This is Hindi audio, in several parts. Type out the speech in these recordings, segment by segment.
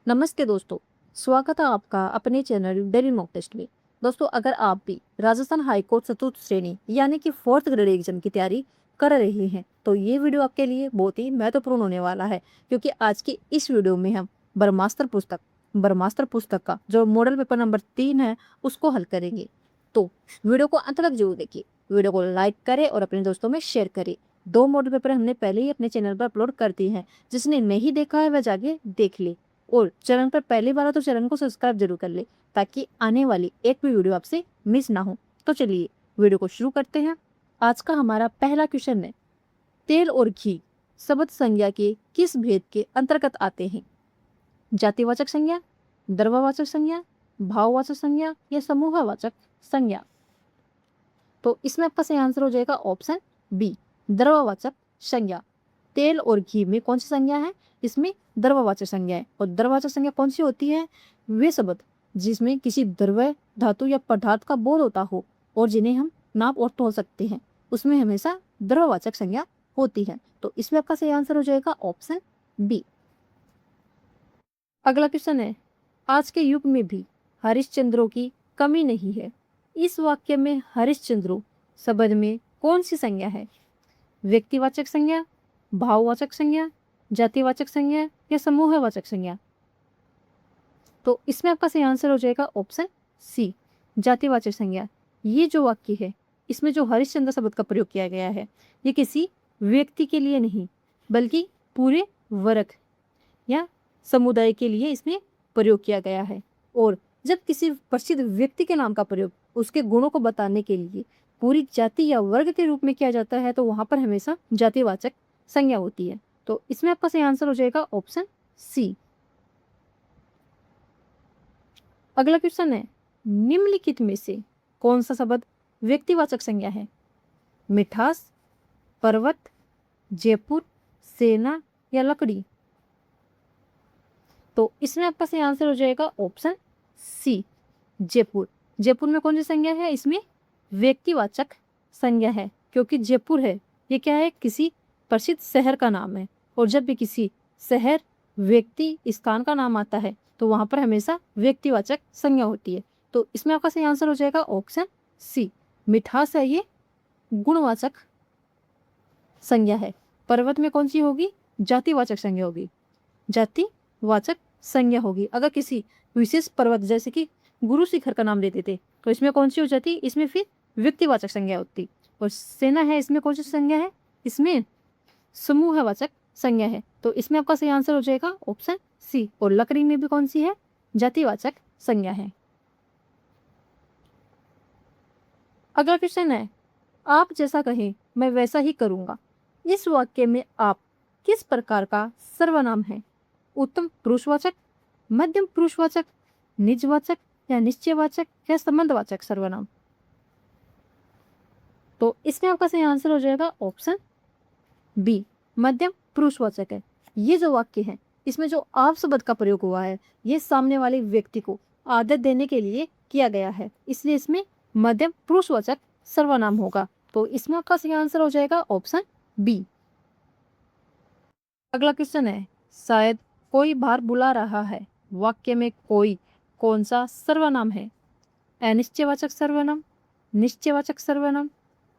नमस्ते दोस्तों। स्वागत है आपका अपने चैनल डेली मॉक टेस्ट में। दोस्तों, अगर आप भी राजस्थान हाई कोर्ट चतुर्थ श्रेणी यानी कि फोर्थ ग्रेड एग्जाम की तैयारी कर रहे हैं तो ये वीडियो आपके लिए बहुत ही महत्वपूर्ण होने वाला है, क्योंकि आज की इस वीडियो में हम ब्रह्मास्त्र पुस्तक का जो मॉडल पेपर नंबर 3 है उसको हल करेंगे। तो वीडियो को अंत तक जरूर देखिए, वीडियो को लाइक करें और अपने दोस्तों में शेयर करें। 2 मॉडल पेपर हमने पहले ही अपने चैनल पर अपलोड कर दिए हैं, जिसने नहीं देखा है वह जाके देख ले। और चैनल पर पहली बार हो तो चैनल को सब्सक्राइब जरूर कर ले, ताकि आने वाली एक भी वीडियो आपसे मिस ना हो। तो चलिए वीडियो को शुरू करते हैं। आज का हमारा पहला क्वेश्चन है, तेल और घी शब्द संज्ञा के किस भेद के अंतर्गत आते हैं? जातिवाचक संज्ञा, द्रव्यवाचक संज्ञा, भाववाचक संज्ञा या समूहवाचक संज्ञा? तो इसमें आपका सही आंसर हो जाएगा ऑप्शन बी, द्रव्यवाचक संज्ञा। तेल और घी में कौन सी संज्ञा है? इसमें द्रव्यवाचक संज्ञा है। और द्रव्यवाचक संज्ञा कौन सी होती है? वे शब्द जिसमें किसी द्रव्य, धातु या पदार्थ का बोध होता हो और जिन्हें हम नाप और तोल सकते हैं, उसमें हमेशा द्रव्यवाचक संज्ञा होती है। तो इसमें आपका सही आंसर हो जाएगा ऑप्शन बी। अगला क्वेश्चन है, आज के युग में भी हरिश्चंद्रों की कमी नहीं है। इस वाक्य में हरिश्चंद्रों शब्द में कौन सी संज्ञा है? व्यक्तिवाचक संज्ञा, भाववाचक संज्ञा, जातिवाचक संज्ञा या समूहवाचक संज्ञा? तो इसमें आपका सही आंसर हो जाएगा ऑप्शन सी, जातिवाचक संज्ञा। ये जो वाक्य है इसमें जो हरिश्चंद्र शब्द का प्रयोग किया गया है ये किसी व्यक्ति के लिए नहीं बल्कि पूरे वर्ग या समुदाय के लिए इसमें प्रयोग किया गया है। और जब किसी प्रसिद्ध व्यक्ति के नाम का प्रयोग उसके गुणों को बताने के लिए पूरी जाति या वर्ग के रूप में किया जाता है तो वहां पर हमेशा जातिवाचक संज्ञा होती है। तो इसमें आपका सही आंसर हो जाएगा ऑप्शन सी। अगला क्वेश्चन है, निम्नलिखित में से कौन सा शब्द व्यक्तिवाचक संज्ञा है? मिठास, पर्वत, जयपुर, सेना या लकड़ी? तो इसमें आपका सही आंसर हो जाएगा ऑप्शन सी, जयपुर। जयपुर में कौन सी संज्ञा है? इसमें व्यक्तिवाचक संज्ञा है, क्योंकि जयपुर है ये क्या है? किसी प्रसिद्ध शहर का नाम है। और जब भी किसी शहर, व्यक्ति, स्थान का नाम आता है तो वहां पर हमेशा व्यक्तिवाचक संज्ञा होती है। तो इसमें आपका सही आंसर हो जाएगा ऑप्शन सी, मिठास है ये गुणवाचक संज्ञा है। पर्वत में कौन सी होगी? जातिवाचक संज्ञा होगी, जातिवाचक संज्ञा होगी। अगर किसी विशेष पर्वत जैसे कि गुरु शिखर का नाम देते थे तो इसमें कौन सी हो जाती? इसमें फिर व्यक्तिवाचक संज्ञा होती। और सेना है इसमें कौन सी संज्ञा है? इसमें समूहवाचक संज्ञा है। तो इसमें आपका सही आंसर हो जाएगा ऑप्शन सी। और लकड़ी में भी कौन सी है? जातिवाचक संज्ञा है। अगला क्वेश्चन है, आप जैसा कहें मैं वैसा ही करूंगा। इस वाक्य में आप किस प्रकार का सर्वनाम है? उत्तम पुरुषवाचक, मध्यम पुरुषवाचक, निजवाचक या निश्चयवाचक या संबंधवाचक सर्वनाम? तो इसमें आपका सही आंसर हो जाएगा ऑप्शन बी, मध्यम पुरुषवाचक है। ये जो वाक्य है इसमें जो आप शब्द का प्रयोग हुआ है ये सामने वाले व्यक्ति को आदत देने के लिए किया गया है, इसलिए इसमें मध्यम पुरुषवाचक सर्वनाम होगा। तो इसमें आपका सही आंसर हो जाएगा ऑप्शन बी। अगला क्वेश्चन है, शायद कोई बाहर बुला रहा है। वाक्य में कोई कौन सा सर्वनाम है? अनिश्चयवाचक सर्वनाम, निश्चयवाचक सर्वनाम,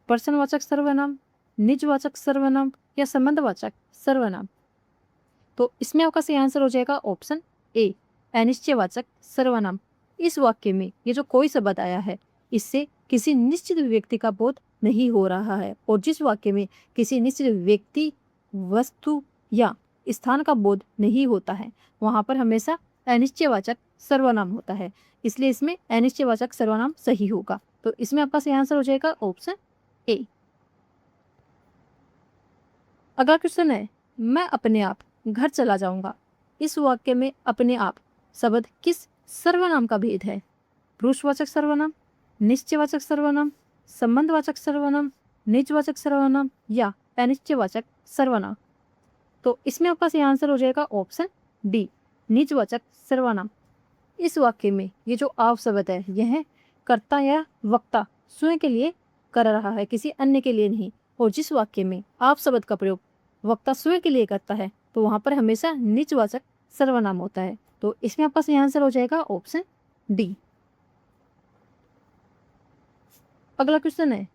प्रश्नवाचक सर्वनाम, निजवाचक सर्वनाम या संबंधवाचक सर्वनाम? तो इसमें आपका सही आंसर हो जाएगा ऑप्शन ए, अनिश्चयवाचक सर्वनाम। इस वाक्य में ये जो कोई शब्द आया है इससे किसी निश्चित व्यक्ति का बोध नहीं हो रहा है। और जिस वाक्य में किसी निश्चित व्यक्ति, वस्तु या स्थान का बोध नहीं होता है वहां पर हमेशा अनिश्चयवाचक सर्वनाम होता है, इसलिए इसमें अनिश्चयवाचक सर्वनाम सही होगा। तो इसमें आपका सही आंसर हो जाएगा ऑप्शन ए। अगला क्वेश्चन है, मैं अपने आप घर चला जाऊंगा। इस वाक्य में अपने आप शब्द किस सर्वनाम का भेद है? पुरुषवाचक सर्वनाम, निश्चयवाचक सर्वनाम, संबंधवाचक सर्वनाम, निजवाचक सर्वनाम या अनिश्चयवाचक सर्वनाम? तो इसमें आपका सही आंसर हो जाएगा ऑप्शन डी, निजवाचक सर्वनाम। इस वाक्य में ये जो आप शब्द है यह कर्ता या वक्ता स्वयं के लिए कर रहा है, किसी अन्य के लिए नहीं। और जिस वाक्य में आप शब्द का प्रयोग वक्ता स्वयं के लिए करता है तो वहां पर हमेशा निजवाचक सर्वनाम होता है। तो इसमें आपका सही आंसर हो जाएगा ऑप्शन डी। अगला क्वेश्चन है,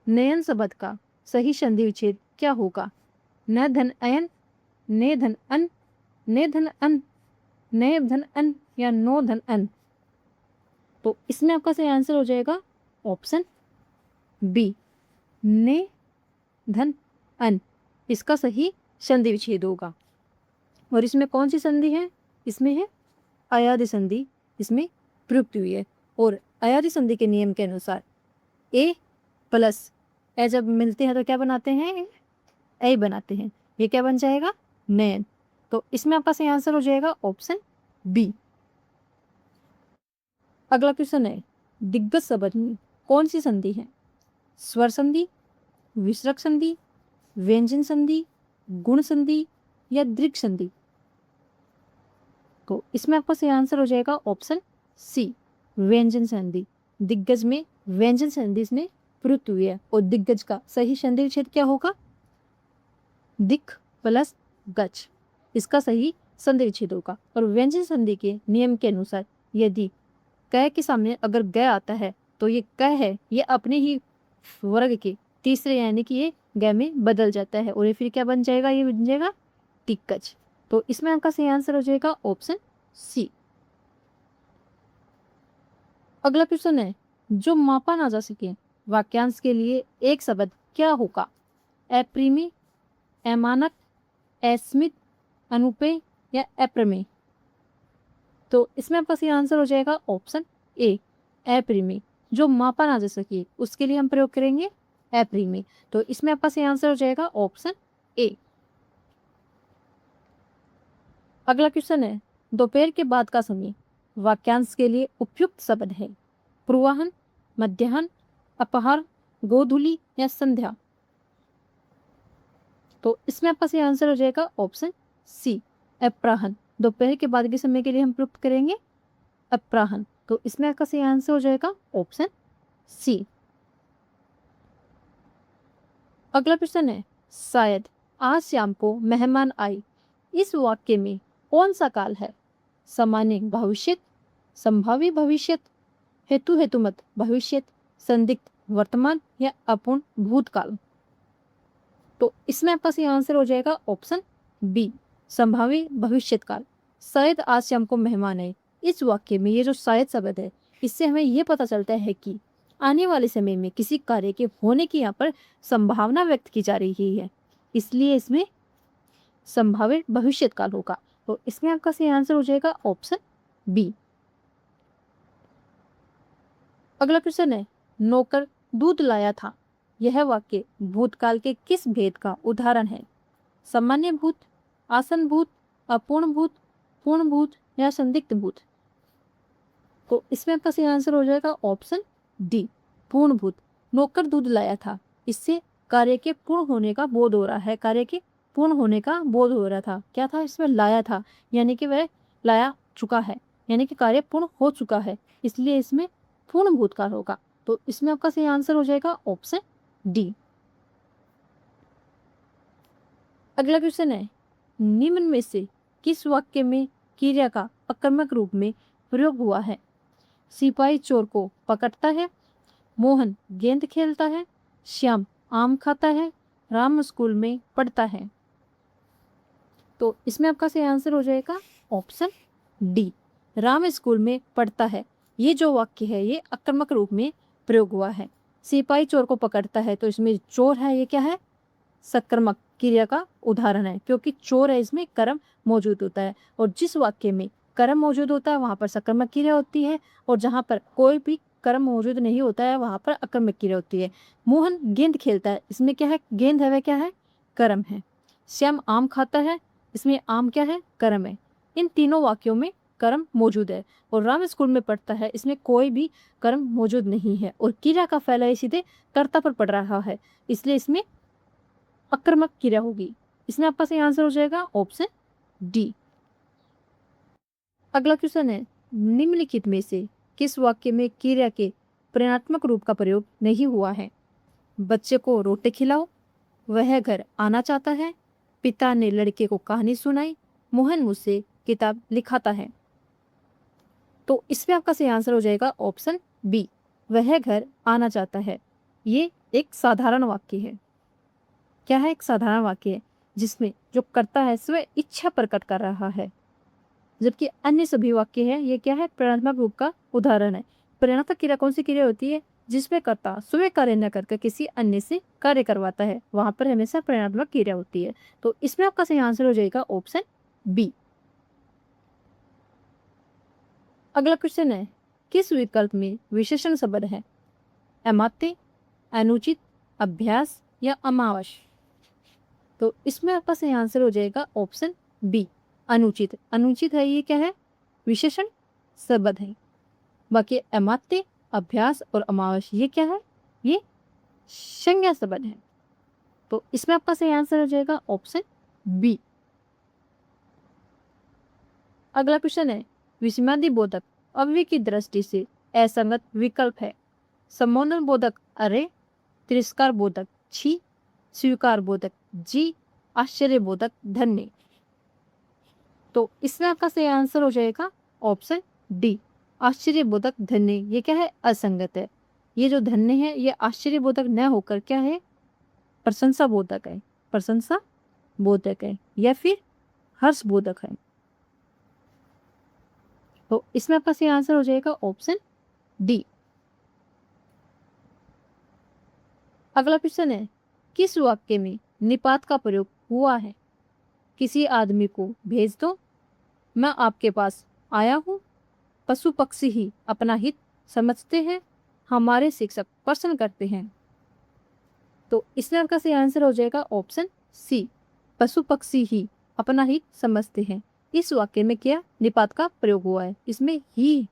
नयन शब्द का सही संधि विच्छेद क्या होगा? न धन अयन, ने धन अन, ने धन अन, ने धन अन या नो धन अन। तो इसमें आपका सही आंसर हो जाएगा ऑप्शन बी, ने धन अन। इसका सही संधि विच्छेद होगा। और इसमें कौन सी संधि है? इसमें है अयादि संधि इसमें प्रयुक्त हुई है। और अयादि संधि के नियम के अनुसार ए प्लस ए जब मिलते हैं तो क्या बनाते हैं? ए बनाते हैं। ये क्या बन जाएगा? नयन। तो इसमें आपका सही आंसर हो जाएगा ऑप्शन बी। अगला क्वेश्चन है, दिग्गज शब्द में कौन सी संधि है? स्वर संधि, विसर्ग संधि, व्यंजन संधि, गुण संधि या दृक् संधि। तो इसमें आपका सही आंसर हो जाएगा ऑप्शन सी, व्यंजन संधि। दिग्गज में व्यंजन संधि इसमें प्रयुक्त हुई है। और दिग्गज का सही संधि विच्छेद क्या होगा? दिक् प्लस गज। इसका सही संधि विच्छेद होगा। और व्यंजन संधि के नियम के अनुसार यदि क के सामने अगर ग आता है तो ये क है, ये अपने ही वर्ग के तीसरे यानी कि ये ग में बदल जाता है और ये फिर क्या बन जाएगा? ये बन जाएगा दिग्गज। तो इसमें आपका सही आंसर हो जाएगा ऑप्शन सी। अगला क्वेश्चन है, जो मापा ना जा सके वाक्यांश के लिए एक शब्द क्या होगा? अप्रिमेय, अमानक, अस्मित, अनुपेय या अप्रमेय। तो इसमें आपका सही आंसर हो जाएगा ऑप्शन ए, अप्रिमेय। जो मापा ना जा सके उसके लिए हम प्रयोग करेंगे अप्रिमेय। तो इसमें आपका सही आंसर हो जाएगा ऑप्शन ए। अगला क्वेश्चन है, दोपहर के बाद का समय वाक्यांश के लिए उपयुक्त शब्द है? पूर्वाह्न, मध्याह्न, अपहार, गोधूली या संध्या। तो इसमें आपका सही आंसर हो जाएगा ऑप्शन सी, अपराह्न। दोपहर के बाद के समय के लिए हम प्रयुक्त करेंगे अपराह्न। तो इसमें आपका सही आंसर हो जाएगा ऑप्शन सी। अगला प्रश्न है, शायद आज शाम को मेहमान आए। इस वाक्य में कौन सा काल है? सामान्य भविष्य, संभावी भविष्य, हेतु हेतुमत भविष्य, संदिग्ध वर्तमान या अपूर्ण भूतकाल। तो इसमें आपका सही आंसर हो जाएगा ऑप्शन बी, संभावी भविष्य काल। शायद आज शाम को मेहमान आए, इस वाक्य में ये जो शायद शब्द है इससे हमें ये पता चलता है कि आने वाले समय में किसी कार्य के होने की यहाँ पर संभावना व्यक्त की जा रही है, इसलिए इसमें संभावित भविष्य काल होगा। तो इसमें आपका सही आंसर हो जाएगा ऑप्शन बी। अगला क्वेश्चन है, नौकर दूध लाया था। यह वाक्य भूतकाल के किस भेद का उदाहरण है? सामान्य भूत, आसन भूत, अपूर्ण भूत, पूर्ण भूत या संदिग्ध भूत। तो इसमें आपका सही आंसर हो जाएगा ऑप्शन डी, पूर्ण भूत। नौकर दूध लाया था, इससे कार्य के पूर्ण होने का बोध हो रहा है। कार्य के पूर्ण होने का बोध हो रहा था। क्या था इसमें? लाया था, यानी कि वह लाया चुका है, यानी कि कार्य पूर्ण हो चुका है, इसलिए इसमें पूर्ण भूतकाल होगा। तो इसमें आपका सही आंसर हो जाएगा ऑप्शन डी। अगला क्वेश्चन है, निम्न में से किस वाक्य में क्रिया का आक्रामक रूप में प्रयोग हुआ है? सिपाही चोर को पकड़ता है, मोहन गेंद खेलता है, श्याम आम खाता है, राम स्कूल में पढ़ता है। तो इसमें आपका सही आंसर हो जाएगा ऑप्शन डी, राम स्कूल में पढ़ता है। ये जो वाक्य है ये आक्रामक रूप में प्रयोग हुआ है। सिपाही चोर को पकड़ता है, तो इसमें चोर है, ये क्या है? सक्रामक क्रिया का उदाहरण है, क्योंकि चोर है इसमें कर्म मौजूद होता है। और जिस वाक्य में कर्म मौजूद होता है वहां पर सक्रामक क्रिया होती है, और जहां पर कोई भी कर्म मौजूद नहीं होता है वहां पर अकर्मक क्रिया होती है। मोहन गेंद खेलता है, इसमें क्या है? गेंद है, वह क्या है? कर्म है। श्याम आम खाता है, इसमें आम क्या है? कर्म है। इन तीनों वाक्यों में कर्म मौजूद है। और राम स्कूल में पढ़ता है, इसमें कोई भी कर्म मौजूद नहीं है और क्रिया का फैला सीधे कर्ता पर पड़ रहा है, इसलिए इसमें आक्रामक क्रिया होगी। इसमें आपका सही आंसर हो जाएगा ऑप्शन डी। अगला क्वेश्चन है, निम्नलिखित में से किस वाक्य में क्रिया के परिणात्मक रूप का प्रयोग नहीं हुआ है? बच्चे को रोटी खिलाओ, वह घर आना चाहता है, पिता ने लड़के को कहानी सुनाई, मोहन मुझसे किताब लिखाता है। तो इसमें आपका सही आंसर हो जाएगा ऑप्शन बी, वह घर आना चाहता है। ये एक साधारण वाक्य है। क्या है? एक साधारण वाक्य है जिसमें जो करता है स्वयं इच्छा प्रकट कर रहा है, जबकि अन्य सभी वाक्य है ये क्या है? प्रेरणात्मक रूप का उदाहरण है। प्रेरणात्मक क्रिया कौन सी क्रिया होती है? जिसमें कर्ता स्वयं कार्य न करके किसी अन्य से कार्य करवाता है, वहां पर हमेशा प्रेरणात्मक क्रिया होती है। तो इसमें आपका सही आंसर हो जाएगा ऑप्शन बी। अगला क्वेश्चन है, किस विकल्प में विशेषण शब्द है? अमात्य, अनुचित, अभ्यास या अमावस? तो इसमें आपका सही आंसर हो जाएगा ऑप्शन बी, अनुचित। अनुचित है ये क्या है? विशेषण शब्द है। बाकी अमात्य, अभ्यास और अमावस ये क्या है? ये संज्ञा शब्द है। तो इसमें आपका सही आंसर हो जाएगा ऑप्शन बी। अगला क्वेश्चन है, विस्मयादि बोधक अव्यय की दृष्टि से असंगत विकल्प है? संबोधन बोधक अरे, तिरस्कार बोधक छी, स्वीकार बोधक जी, आश्चर्य बोधक धन्य। तो इसमें आपका सही आंसर हो जाएगा ऑप्शन डी, आश्चर्य बोधक धन्य। ये क्या है? असंगत है। ये जो धन्य है ये आश्चर्य बोधक न होकर क्या है? प्रशंसा बोधक है। प्रशंसा बोधक है या फिर हर्ष बोधक है। तो इसमें आपका सही आंसर हो जाएगा ऑप्शन डी। अगला क्वेश्चन है, किस वाक्य में निपात का प्रयोग हुआ है? किसी आदमी को भेज दो, मैं आपके पास आया हूं, पशु पक्षी ही अपना हित समझते हैं, हमारे शिक्षक प्रश्न करते हैं। तो इसमें आपका सही आंसर हो जाएगा ऑप्शन सी, पशु पक्षी ही अपना हित समझते हैं। इस वाक्य में क्या निपात का प्रयोग हुआ है? इसमें ही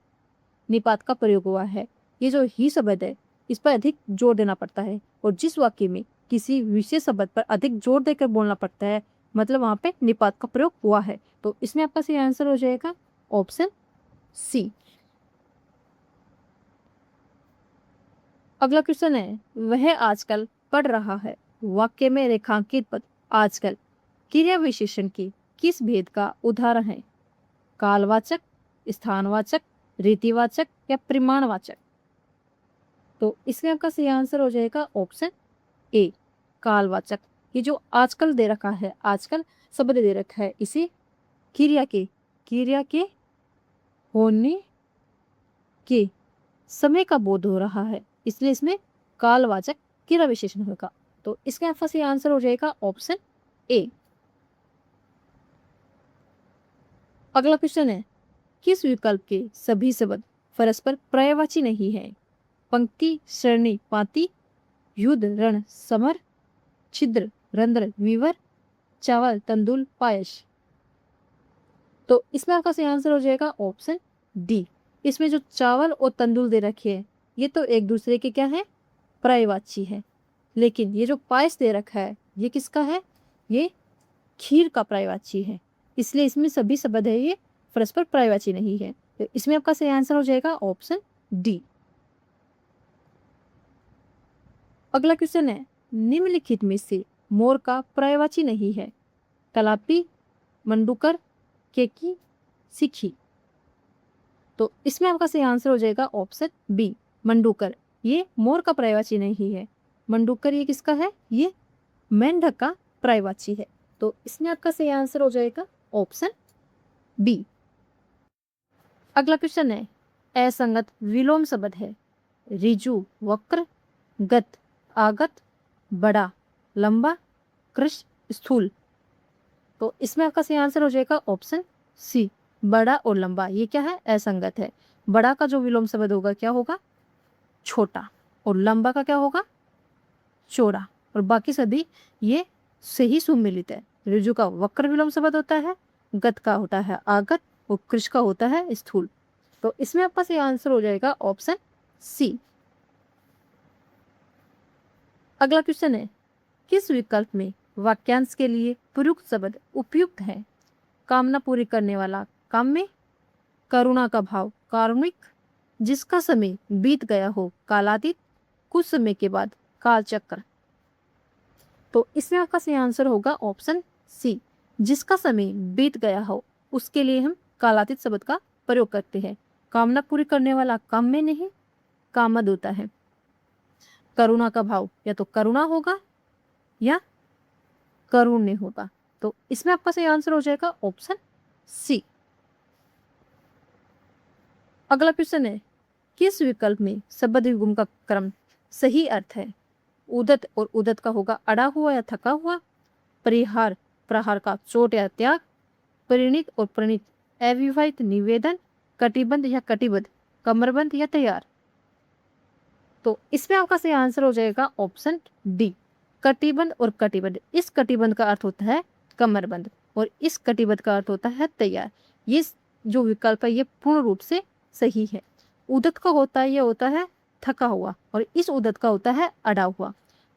निपात का प्रयोग हुआ है। ये जो ही शब्द है इस पर अधिक जोर देना पड़ता है, और जिस वाक्य में किसी विशेष शब्द पर अधिक जोर देकर बोलना पड़ता है मतलब वहां पे निपात का प्रयोग हुआ है। तो इसमें आपका सही आंसर हो जाएगा ऑप्शन सी। अगला क्वेश्चन है, वह आजकल पढ़ रहा है। वाक्य में रेखांकित पद आजकल क्रिया विशेषण की किस भेद का उदाहरण है? कालवाचक, स्थानवाचक, रीतिवाचक या परिमाणवाचक? तो इसमें आपका सही आंसर हो जाएगा ऑप्शन ए, कालवाचक। ये जो आजकल दे रखा है, आजकल शब्द दे रखा है, इसे क्रिया के होने के समय का बोध हो रहा है, इसलिए इसमें कालवाचक क्रिया विशेषण होगा। तो इसका आपका सही आंसर हो जाएगा ऑप्शन ए। अगला क्वेश्चन है, किस विकल्प के सभी शब्द परस्पर पर्यायवाची नहीं है? पंक्ति, सरणी, पाती, युद्ध, रण, समर, छिद्र, रंध्र, विवर, चावल, तंदुल, पायस? तो इसमें आपका सही आंसर हो जाएगा ऑप्शन डी। इसमें जो चावल और तंदुल दे रखे हैं ये तो एक दूसरे के क्या है? पर्यायवाची है। लेकिन ये जो पायस दे रखा है ये किसका है? ये खीर का पर्यायवाची है, इसलिए इसमें सभी शब्द है ये परस्पर पर्यायवाची नहीं है। तो इसमें आपका सही आंसर हो जाएगा ऑप्शन डी। अगला क्वेश्चन है, निम्नलिखित में से मोर का पर्यायवाची नहीं है? कलापी, मंडूकर, केकी, सिखी? तो इसमें आपका सही आंसर हो जाएगा ऑप्शन बी, मंडूकर। ये मोर का पर्यायवाची नहीं है। मंडूकर ये किसका है? ये मेंढक का पर्यायवाची है। तो इसमें आपका सही आंसर हो जाएगा ऑप्शन बी। अगला क्वेश्चन है, असंगत विलोम शब्द है? रिजु, वक्र, गत, आगत, बड़ा, लंबा, कृश, स्थूल? तो इसमें आपका सही आंसर हो जाएगा ऑप्शन सी, बड़ा और लंबा। ये क्या है? असंगत है। बड़ा का जो विलोम शब्द होगा क्या होगा? छोटा। और लंबा का क्या होगा? चौड़ा। और बाकी सभी ये से ही सुमिलित है। ऋजु का वक्र विलोम शब्द होता है, गत का होता है आगत और कृश का होता है स्थूल। तो इसमें आपका सही आंसर हो जाएगा ऑप्शन सी। अगला क्वेश्चन है, किस विकल्प में वाक्यांश के लिए प्रयुक्त शब्द उपयुक्त है? कामना पूरी करने वाला काम्य, करुणा का भाव कारुणिक, जिसका समय बीत गया हो कालातीत, कुछ समय के बाद कालचक्र? तो इसमें आपका सही आंसर होगा ऑप्शन सी, जिसका समय बीत गया हो उसके लिए हम कालातीत शब्द का प्रयोग करते हैं। कामना पूरी करने वाला काम में नहीं कामद होता है। करुणा का भाव या तो करुणा होगा या करुण्य होगा। तो इसमें आपका सही आंसर हो जाएगा ऑप्शन सी। अगला क्वेश्चन है, किस विकल्प में शब्द युग्म का क्रम सही अर्थ है? उदत और उदत का होगा अड़ा हुआ या थका हुआ। परिहार प्रहार का चोट या त्याग। परिणीत और प्रणीत अविवाहित निवेदन। कटिबंध या कटिबद्ध कमरबंद या तैयार। तो इसमें आपका सही आंसर हो जाएगा ऑप्शन डी, कटिबंध और कटिबद्ध। इस कटिबंध का अर्थ होता है कमरबंद और इस कटिबद्ध का अर्थ होता है तैयार। ये जो विकल्प है ये पूर्ण रूप से सही है। उदत का होता है, ये होता है थका हुआ और इस उदत का होता है अड़ा हुआ।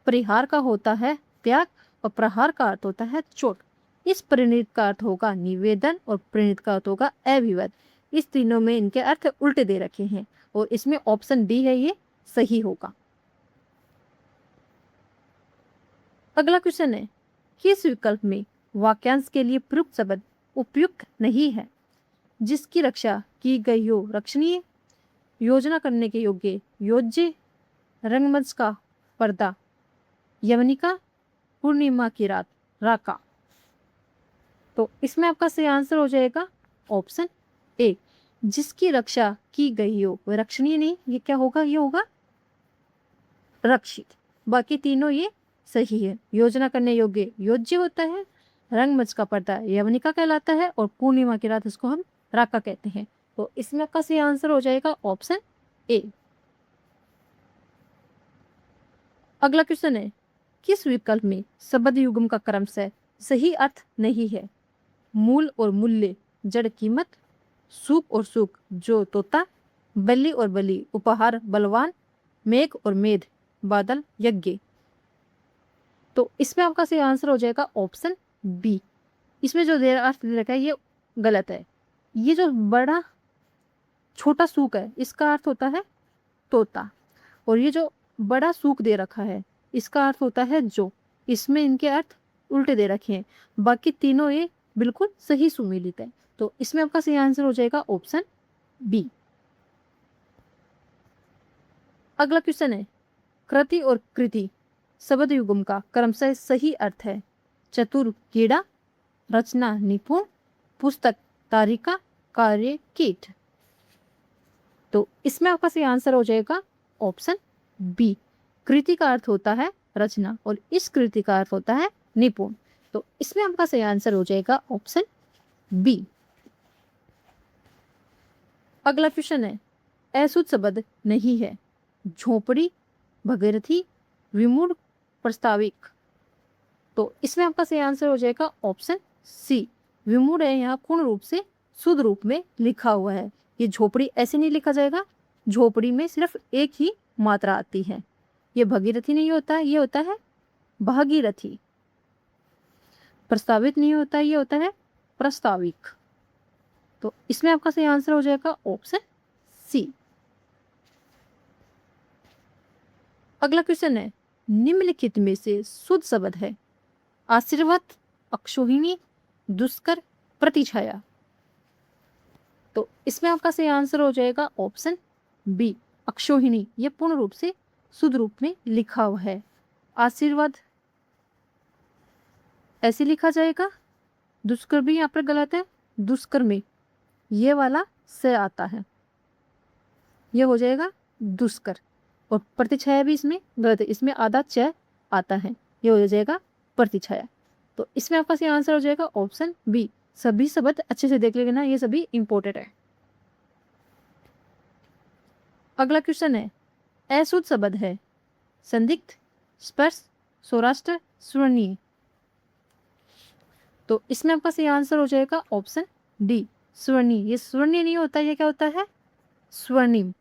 परिहार का होता है त्याग और प्रहार का अर्थ होता है चोट। इस परिणीत का अर्थ होगा निवेदन और परिणीत का अर्थ होगा अविवाद। इस तीनों में इनके अर्थ उल्टे दे रखे हैं और इसमें ऑप्शन डी है ये सही होगा। अगला क्वेश्चन है, किस विकल्प में वाक्यांश के लिए प्रयुक्त शब्द उपयुक्त नहीं है? जिसकी रक्षा की गई हो रक्षणीय। योजना करने के योग्य योज्य। रंगमंच का पर्दा यवनिका। पूर्णिमा की रात राका। तो इसमें आपका सही आंसर हो जाएगा ऑप्शन ए, जिसकी रक्षा की गई हो वह रक्षणीय नहीं, ये क्या होगा, ये होगा रक्षित। बाकी तीनों ये सही है। योजना करने योग्य योज्य होता है। रंगमंच का पर्दा यवनिका कहलाता है और पूर्णिमा की रात इसको हम राका कहते हैं। तो इसमें आपका सही आंसर हो जाएगा ऑप्शन ए। अगला क्वेश्चन है, किस विकल्प में शब्द युग्म का क्रम से सही अर्थ नहीं है? मूल और मूल्य जड़ कीमत। सूप और सुख जो तोता। बलि और बलि उपहार बलवान। मेघ और मेध बादल यज्ञ। तो इसमें आपका सही आंसर हो जाएगा ऑप्शन बी। इसमें जो अर्थ दे रखा है ये गलत है। ये जो बड़ा छोटा सूक है इसका अर्थ होता है तोता और ये जो बड़ा सूक दे रखा है इसका अर्थ होता है जो। इसमें इनके अर्थ उल्टे दे रखे हैं। बाकी तीनों ये बिल्कुल सही सुमेलित है। तो इसमें आपका सही आंसर हो जाएगा ऑप्शन बी। अगला क्वेश्चन है, कृति और कृति शब्द युग्म का क्रमशः सही अर्थ है? चतुर कीड़ा। रचना निपुण। पुस्तक तारिका। कार्य कीट। तो इसमें आपका सही आंसर हो जाएगा ऑप्शन बी। कृति का अर्थ होता है रचना और इस कृति का अर्थ होता है निपुण। तो इसमें आपका सही आंसर हो जाएगा ऑप्शन बी। अगला क्वेश्चन है, अशुद्ध शब्द नहीं है? झोपड़ी भगीरथी विमूढ़ प्रस्ताविक। तो इसमें आपका सही आंसर हो जाएगा ऑप्शन सी। विमूढ़ है यहाँ पूर्ण रूप से शुद्ध रूप में लिखा हुआ है। ये झोपड़ी ऐसे नहीं लिखा जाएगा। झोपड़ी में सिर्फ एक ही मात्रा आती है। ये भगीरथी नहीं होता, ये होता है भागीरथी। प्रस्तावित नहीं होता, ये होता है प्रस्ताविक। तो इसमें आपका सही आंसर हो जाएगा ऑप्शन सी। अगला क्वेश्चन है, निम्नलिखित में से शुद्ध शब्द है? आशीर्वाद अक्षोहिणी दुष्कर प्रतिछाया। तो इसमें आपका सही आंसर हो जाएगा ऑप्शन बी अक्षोहिणी। ये पूर्ण रूप से शुद्ध रूप में लिखा हुआ है। आशीर्वाद ऐसे लिखा जाएगा। दुष्कर भी यहाँ पर गलत है। दुष्कर में ये वाला से आता है, ये हो जाएगा दुष्कर। और प्रतिछाया भी इसमें गलत है, इसमें आधा च आता है, ये हो जाएगा प्रतिछाया। तो इसमें आपका सही आंसर हो जाएगा ऑप्शन बी। सभी शब्द अच्छे से देख लेना, ये सभी इंपॉर्टेंट है। अगला क्वेश्चन है, अशुद्ध शब्द है? संदिग्ध स्पर्श सौराष्ट्र स्वर्णीय। तो इसमें आपका सही आंसर हो जाएगा ऑप्शन डी स्वर्णीय। ये स्वर्णीय नहीं होता, ये क्या होता है स्वर्णिम।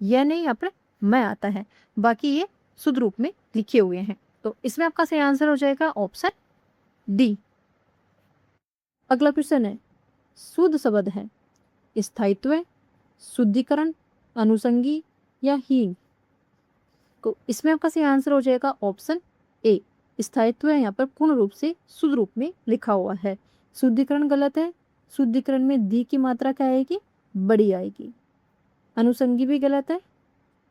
यह नहीं यहाँ पर मैं आता है, बाकी ये शुद्ध रूप में लिखे हुए हैं। तो इसमें आपका सही आंसर हो जाएगा ऑप्शन डी। अगला क्वेश्चन है, शुद्ध शब्द है? स्थायित्व शुद्धिकरण अनुसंगी या हीन। तो इसमें आपका सही आंसर हो जाएगा ऑप्शन ए। स्थायित्व यहाँ पर पूर्ण रूप से शुद्ध रूप में लिखा हुआ है। शुद्धिकरण गलत है। शुद्धिकरण में दी की मात्रा क्या आएगी, बड़ी आएगी। अनुसंगी भी गलत है,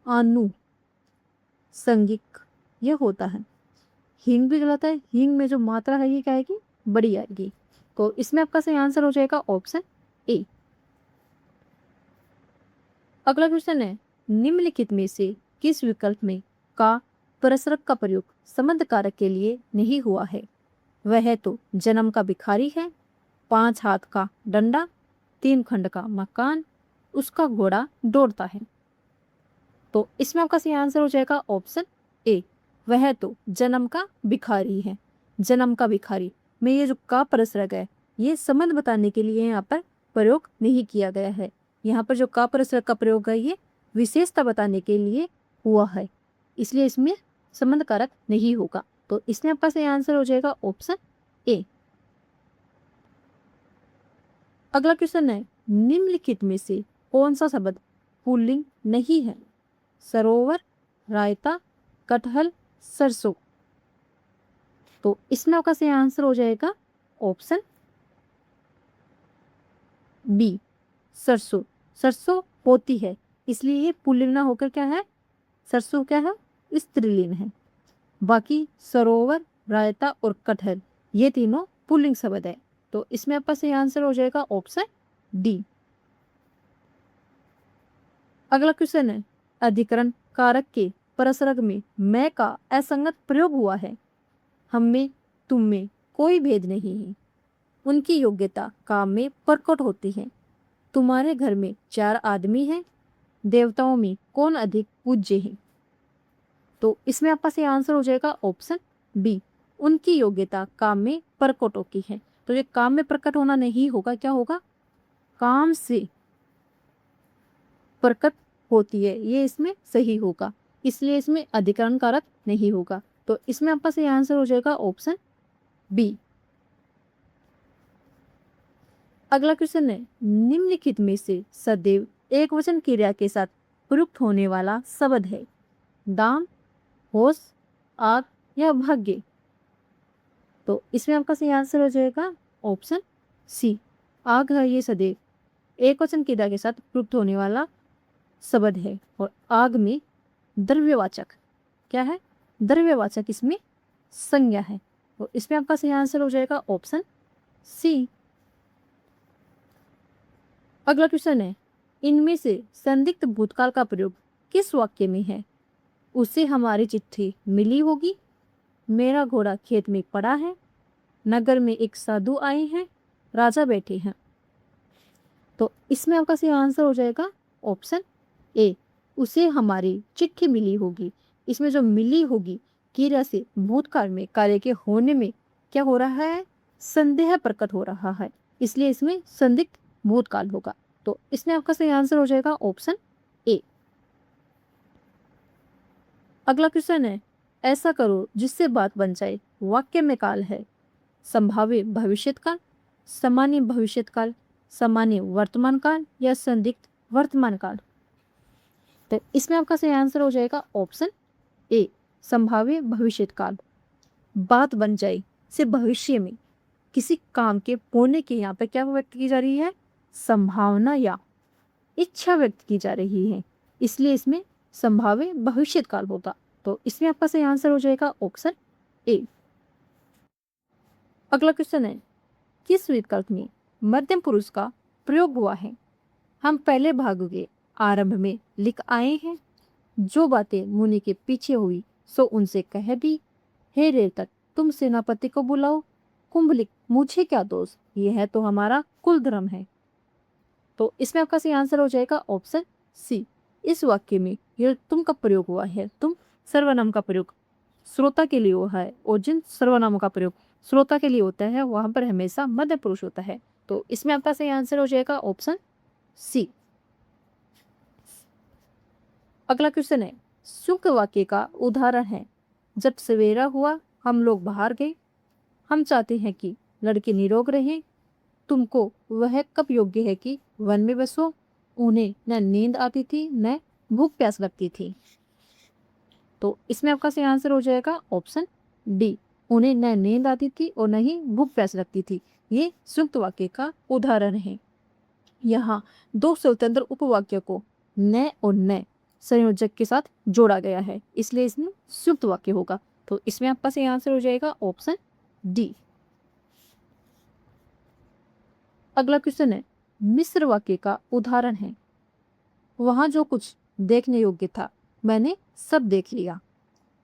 आनुसंगिक ये होता है। हींग भी गलत है, हींग में जो मात्रा है ये क्या आएगी, बड़ी आएगी। तो इसमें आपका सही आंसर हो जाएगा ऑप्शन ए। अगला क्वेश्चन है, निम्नलिखित में से किस विकल्प में का परसरक का प्रयोग संबंध कारक के लिए नहीं हुआ है? वह तो जन्म का भिखारी है, 5 हाथ का डंडा, 3 खंड का मकान, उसका घोड़ा दौड़ता है। तो इसमें आपका सही आंसर हो जाएगा ऑप्शन ए, वह तो जन्म का भिखारी है। जन्म का भिखारी में ये जो का परसरक है ये संबंध बताने के लिए यहाँ पर प्रयोग नहीं किया गया है। यहाँ पर जो का परसरक का प्रयोग है ये विशेषता बताने के लिए हुआ है, इसलिए इसमें संबंध कारक नहीं होगा। तो इसमें आपका सही आंसर हो जाएगा ऑप्शन ए। अगला क्वेश्चन है, निम्नलिखित में से कौन सा शब्द पुल्लिंग नहीं है? सरोवर, रायता, कटहल, सरसों। तो इसमें आपका सही आंसर हो जाएगा ऑप्शन बी, सरसों। सरसों होती है इसलिए ये पुल्लिंग ना होकर क्या है, सरसों क्या है, स्त्रीलिंग है। बाकी सरोवर, रायता और कटहल ये तीनों पुल्लिंग शब्द है। तो इसमें आपका सही आंसर हो जाएगा ऑप्शन डी। अगला क्वेश्चन है, अधिकरण कारक के परसरक में मैं का असंगत प्रयोग हुआ है। हम में तुम में कोई भेद नहीं है, उनकी योग्यता काम में प्रकट होती है। तुम्हारे घर में 4 आदमी हैं, देवताओं में कौन अधिक पूज्य है? तो इसमें आपका सही आंसर हो जाएगा ऑप्शन बी, उनकी योग्यता काम में प्रकट होती है। तो ये काम में प्रकट होना नहीं होगा, क्या होगा, काम से प्रकट होती है, ये इसमें सही होगा, इसलिए इसमें अधिकरण कारक नहीं होगा। तो इसमें आपका सही आंसर हो जाएगा ऑप्शन बी। अगला क्वेश्चन है, निम्नलिखित में से सदैव एक वचन क्रिया के साथ प्रयुक्त होने वाला शब्द है? दाम, होश, आग या भाग्य। तो इसमें आपका सही आंसर हो जाएगा ऑप्शन सी, आग है ये सदैव एक वचन क्रिया के साथ प्रयुक्त होने वाला शब्द है। और आग में द्रव्यवाचक क्या है, द्रव्यवाचक इसमें संज्ञा है। तो इसमें आपका सही आंसर हो जाएगा ऑप्शन सी। अगला क्वेश्चन है, इनमें से संदिग्ध भूतकाल का प्रयोग किस वाक्य में है? उसे हमारी चिट्ठी मिली होगी, मेरा घोड़ा खेत में पड़ा है, नगर में एक साधु आए हैं, राजा बैठे हैं। तो इसमें आपका सही आंसर हो जाएगा ऑप्शन ए, उसे हमारी चिट्ठी मिली होगी। इसमें जो मिली होगी क्रिया से भूतकाल में कार्य के होने में क्या हो रहा है, संदेह प्रकट हो रहा है, इसलिए इसमें संदिग्ध भूतकाल होगा। तो इसमें आपका सही आंसर हो जाएगा ऑप्शन ए। अगला क्वेश्चन है, ऐसा करो जिससे बात बन जाए, वाक्य में काल है? संभाव्य भविष्यत काल, सामान्य भविष्यत काल, सामान्य वर्तमान काल या संदिग्ध वर्तमान काल। तो इसमें आपका सही आंसर हो जाएगा ऑप्शन ए, संभाव्य भविष्यत काल। बात बन जाए से भविष्य में किसी काम के होने के यहाँ पे क्या व्यक्त की जा रही है, संभावना या इच्छा व्यक्त की जा रही है, इसलिए इसमें संभाव्य भविष्यत काल होगा। तो इसमें आपका सही आंसर हो जाएगा ऑप्शन ए। अगला क्वेश्चन है, किस विकल्प में मध्यम पुरुष का प्रयोग हुआ है? हम पहले भाग के आरंभ में लिख आए हैं, जो बातें मुनि के पीछे हुई सो उनसे कह भी, हे रेतक तुम सेनापति को बुलाओ, कुंभलिक मुझे क्या दोष, ये है तो हमारा कुल धर्म है। तो इसमें आपका सही आंसर हो जाएगा ऑप्शन सी, इस वाक्य में यह तुम का प्रयोग हुआ है, तुम सर्वनाम का प्रयोग श्रोता के लिए हुआ है, और जिन सर्वनामों का प्रयोग श्रोता के लिए होता है वहां पर हमेशा मध्य पुरुष होता है। तो इसमें आपका सही आंसर हो जाएगा ऑप्शन सी। अगला क्वेश्चन है, शुक्र वाक्य का उदाहरण है, जब सवेरा हुआ हम लोग बाहर गए, हम चाहते हैं कि लड़के निरोग रहें, तुमको वह कब योग्य है कि वन में बसो, उन्हें न नींद आती थी न भूख प्यास लगती थी। तो इसमें आपका सही आंसर हो जाएगा ऑप्शन डी, उन्हें न नींद आती थी और न ही भूख प्यास लगती थी। ये संयुक्त वाक्य का उदाहरण है। यहाँ 2 स्वतंत्र उपवाक्य को न और न संयोजक के साथ जोड़ा गया है, इसलिए इसमें संयुक्त वाक्य होगा। तो इसमें आपका सही आंसर हो जाएगा ऑप्शन डी। अगला क्वेश्चन है, मिश्र वाक्य का उदाहरण है। वहां जो कुछ देखने योग्य था मैंने सब देख लिया।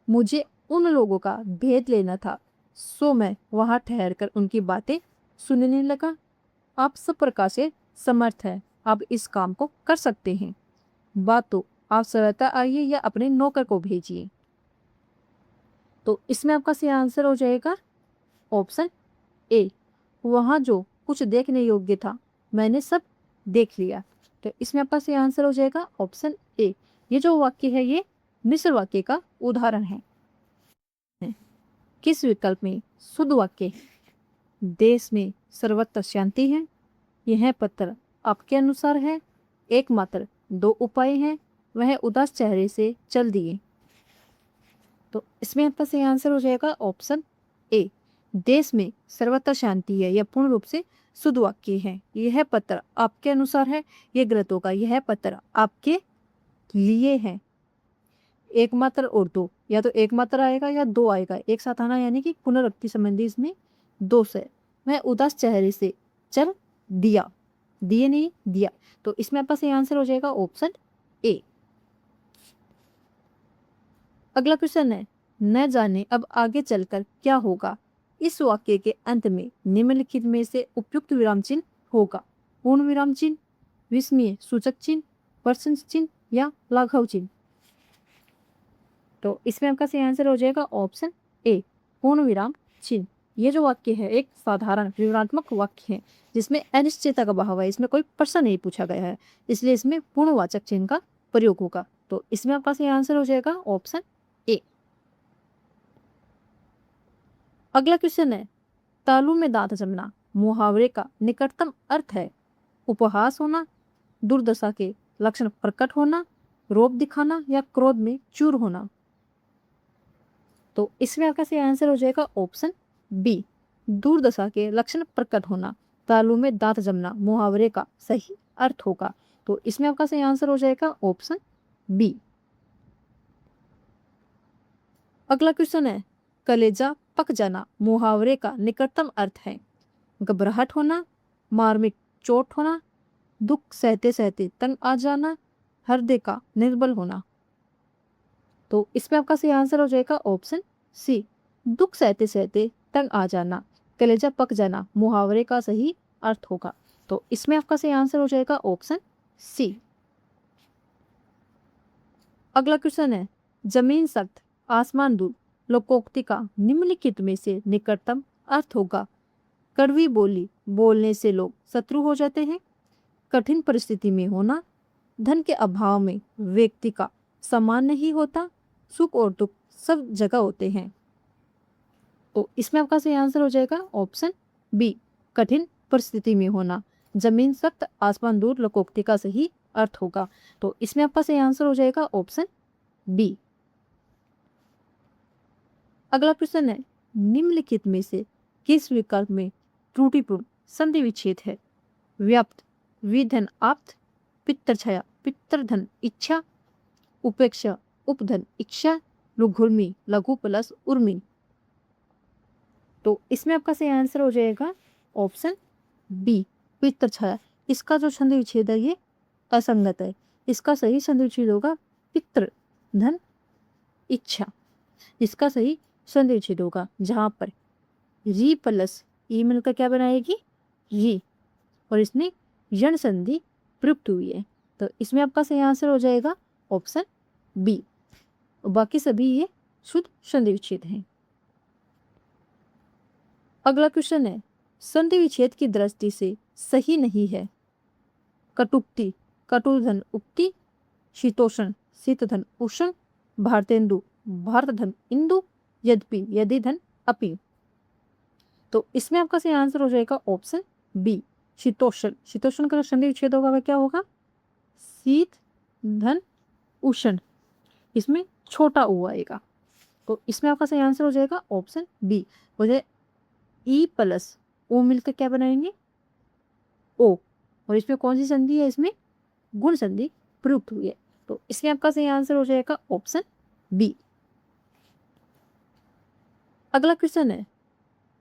मुझे उन लोगों का भेद लेना था, सो मैं वहां ठहरकर उनकी बातें सुनने लगा। आप सब प्रकार से समर्थ हैं, आप इस काम को कर सकते हैं। बात तो आप स्वतः आइए या अपने नौकर को भेजिए। तो इसमें आपका सही आंसर हो जाएगा ऑप्शन ए। वहां जो कुछ देखने योग्य था मैंने सब देख लिया। तो इसमें आपका सही आंसर हो जाएगा ऑप्शन ए। ये जो वाक्य है ये मिश्र वाक्य का उदाहरण है। किस विकल्प में शुद्ध वाक्य है? देश में सर्वत्र शांति है, यह पत्र आपके अनुसार है, एकमात्र दो उपाय हैं, वह उदास चेहरे से चल दिए। तो इसमें आपका सही आंसर हो जाएगा ऑप्शन ए। देश में सर्वत्र शांति है, यह पूर्ण रूप से शुद्ध वाक्य है। यह पत्र आपके अनुसार है, यह गलत होगा। यह पत्र आपके लिए है। एकमात्र और दो, या तो एकमात्र आएगा या दो आएगा एक साथ आना, यानी कि पुनरुक्ति संबंधी इसमें दो से। मैं उदास चेहरे से चल दिया, दिए नहीं दिया। तो इसमें आपका सही आंसर हो जाएगा ऑप्शन ए। अगला क्वेश्चन है, न जाने अब आगे चलकर क्या होगा। इस वाक्य के अंत में निम्नलिखित में से उपयुक्त विराम चिन्ह होगा। पूर्ण विराम चिन्ह, विस्मय सूचक चिन्ह, प्रश्न चिन्ह या लाघव चिन्ह। तो इसमें आपका सही आंसर हो जाएगा ऑप्शन ए, पूर्ण विराम चिन्ह। ये जो वाक्य है एक साधारण विवरणात्मक वाक्य है जिसमें अनिश्चितता का भाव है, इसमें कोई प्रश्न नहीं पूछा गया है, इसलिए इसमें पूर्णवाचक चिन्ह का प्रयोग होगा। तो इसमें आपका सही आंसर हो जाएगा ऑप्शन ए। अगला क्वेश्चन है, तालू में दांत जमना मुहावरे का निकटतम अर्थ है। उपहास होना, दुर्दशा के लक्षण प्रकट होना, रोब दिखाना या क्रोध में चूर होना। तो इसमें आपका सही आंसर हो जाएगा ऑप्शन बी, दुर्दशा के लक्षण प्रकट होना। तालू में दांत जमना मुहावरे का सही अर्थ होगा। तो इसमें आपका सही आंसर हो जाएगा ऑप्शन बी। अगला क्वेश्चन है, कलेजा पक जाना मुहावरे का निकटतम अर्थ है। घबराहट होना, मार्मिक चोट होना, दुख सहते सहते तंग आ जाना, हृदय का निर्बल होना। तो इसमें आपका सही आंसर हो जाएगा ऑप्शन सी, दुख सहते सहते तंग आ जाना, कलेजा पक जाना मुहावरे का सही अर्थ होगा। तो इसमें आपका सही आंसर हो जाएगा ऑप्शन सी। अगला क्वेश्चन है, जमीन सख्त आसमान दूर लोकोक्ति का निम्नलिखित में से निकटतम अर्थ होगा। कड़वी बोली बोलने से लोग शत्रु हो जाते हैं, कठिन परिस्थिति में होना, धन के अभाव में व्यक्ति का सम्मान नहीं होता, सुख और दुख सब जगह होते हैं। तो इसमें आपका सही आंसर हो जाएगा ऑप्शन बी, कठिन परिस्थिति में होना। जमीन सख्त आसमान दूर लोकोक्ति का सही अर्थ होगा। तो इसमें आपका सही आंसर हो जाएगा ऑप्शन बी। अगला प्रश्न है, निम्नलिखित में से किस विकल्प में त्रुटिपूर्ण संधि विच्छेद है। व्याप्त विधन आप्त, पितृछाया पितृधन इच्छा, उपेक्षा उपधन इच्छा, लघुर्मी लघु प्लस उर्मी। तो इसमें आपका सही आंसर हो जाएगा ऑप्शन बी, पितृछाया। इसका जो संधि विच्छेद है ये असंगत है, इसका सही संधि विच्छेद होगा पितृ धन इच्छा। इसका सही संधि विच्छेद होगा जहां पर री प्लस ई मिलकर क्या बनाएगी री, और इसमें यण संधि प्रयुक्त हुई है। तो इसमें आपका सही आंसर हो जाएगा ऑप्शन बी। बाकी सभी ये शुद्ध संधि विच्छेद हैं। अगला क्वेश्चन है, संधि विच्छेद की दृष्टि से सही नहीं है। कटुक्ति कटुधन उक्ति, शीतोषण शीतधन उष्ण, भारतेंदु भारतधन इंदु, यद्यपि यदि धन अपि। तो इसमें आपका सही आंसर हो जाएगा ऑप्शन बी, शीतोषण। शीतोषण का संधि विच्छेद होगा वह क्या होगा शीत धन उष्ण, इसमें छोटा ऊ आएगा। तो इसमें आपका सही आंसर हो जाएगा ऑप्शन बी। मुझे ई प्लस ओ मिलकर क्या बनाएंगे ओ, और इसमें कौन सी संधि है इसमें गुण संधि प्रयुक्त हुई है। तो इसमें आपका सही आंसर हो जाएगा ऑप्शन बी। अगला क्वेश्चन है,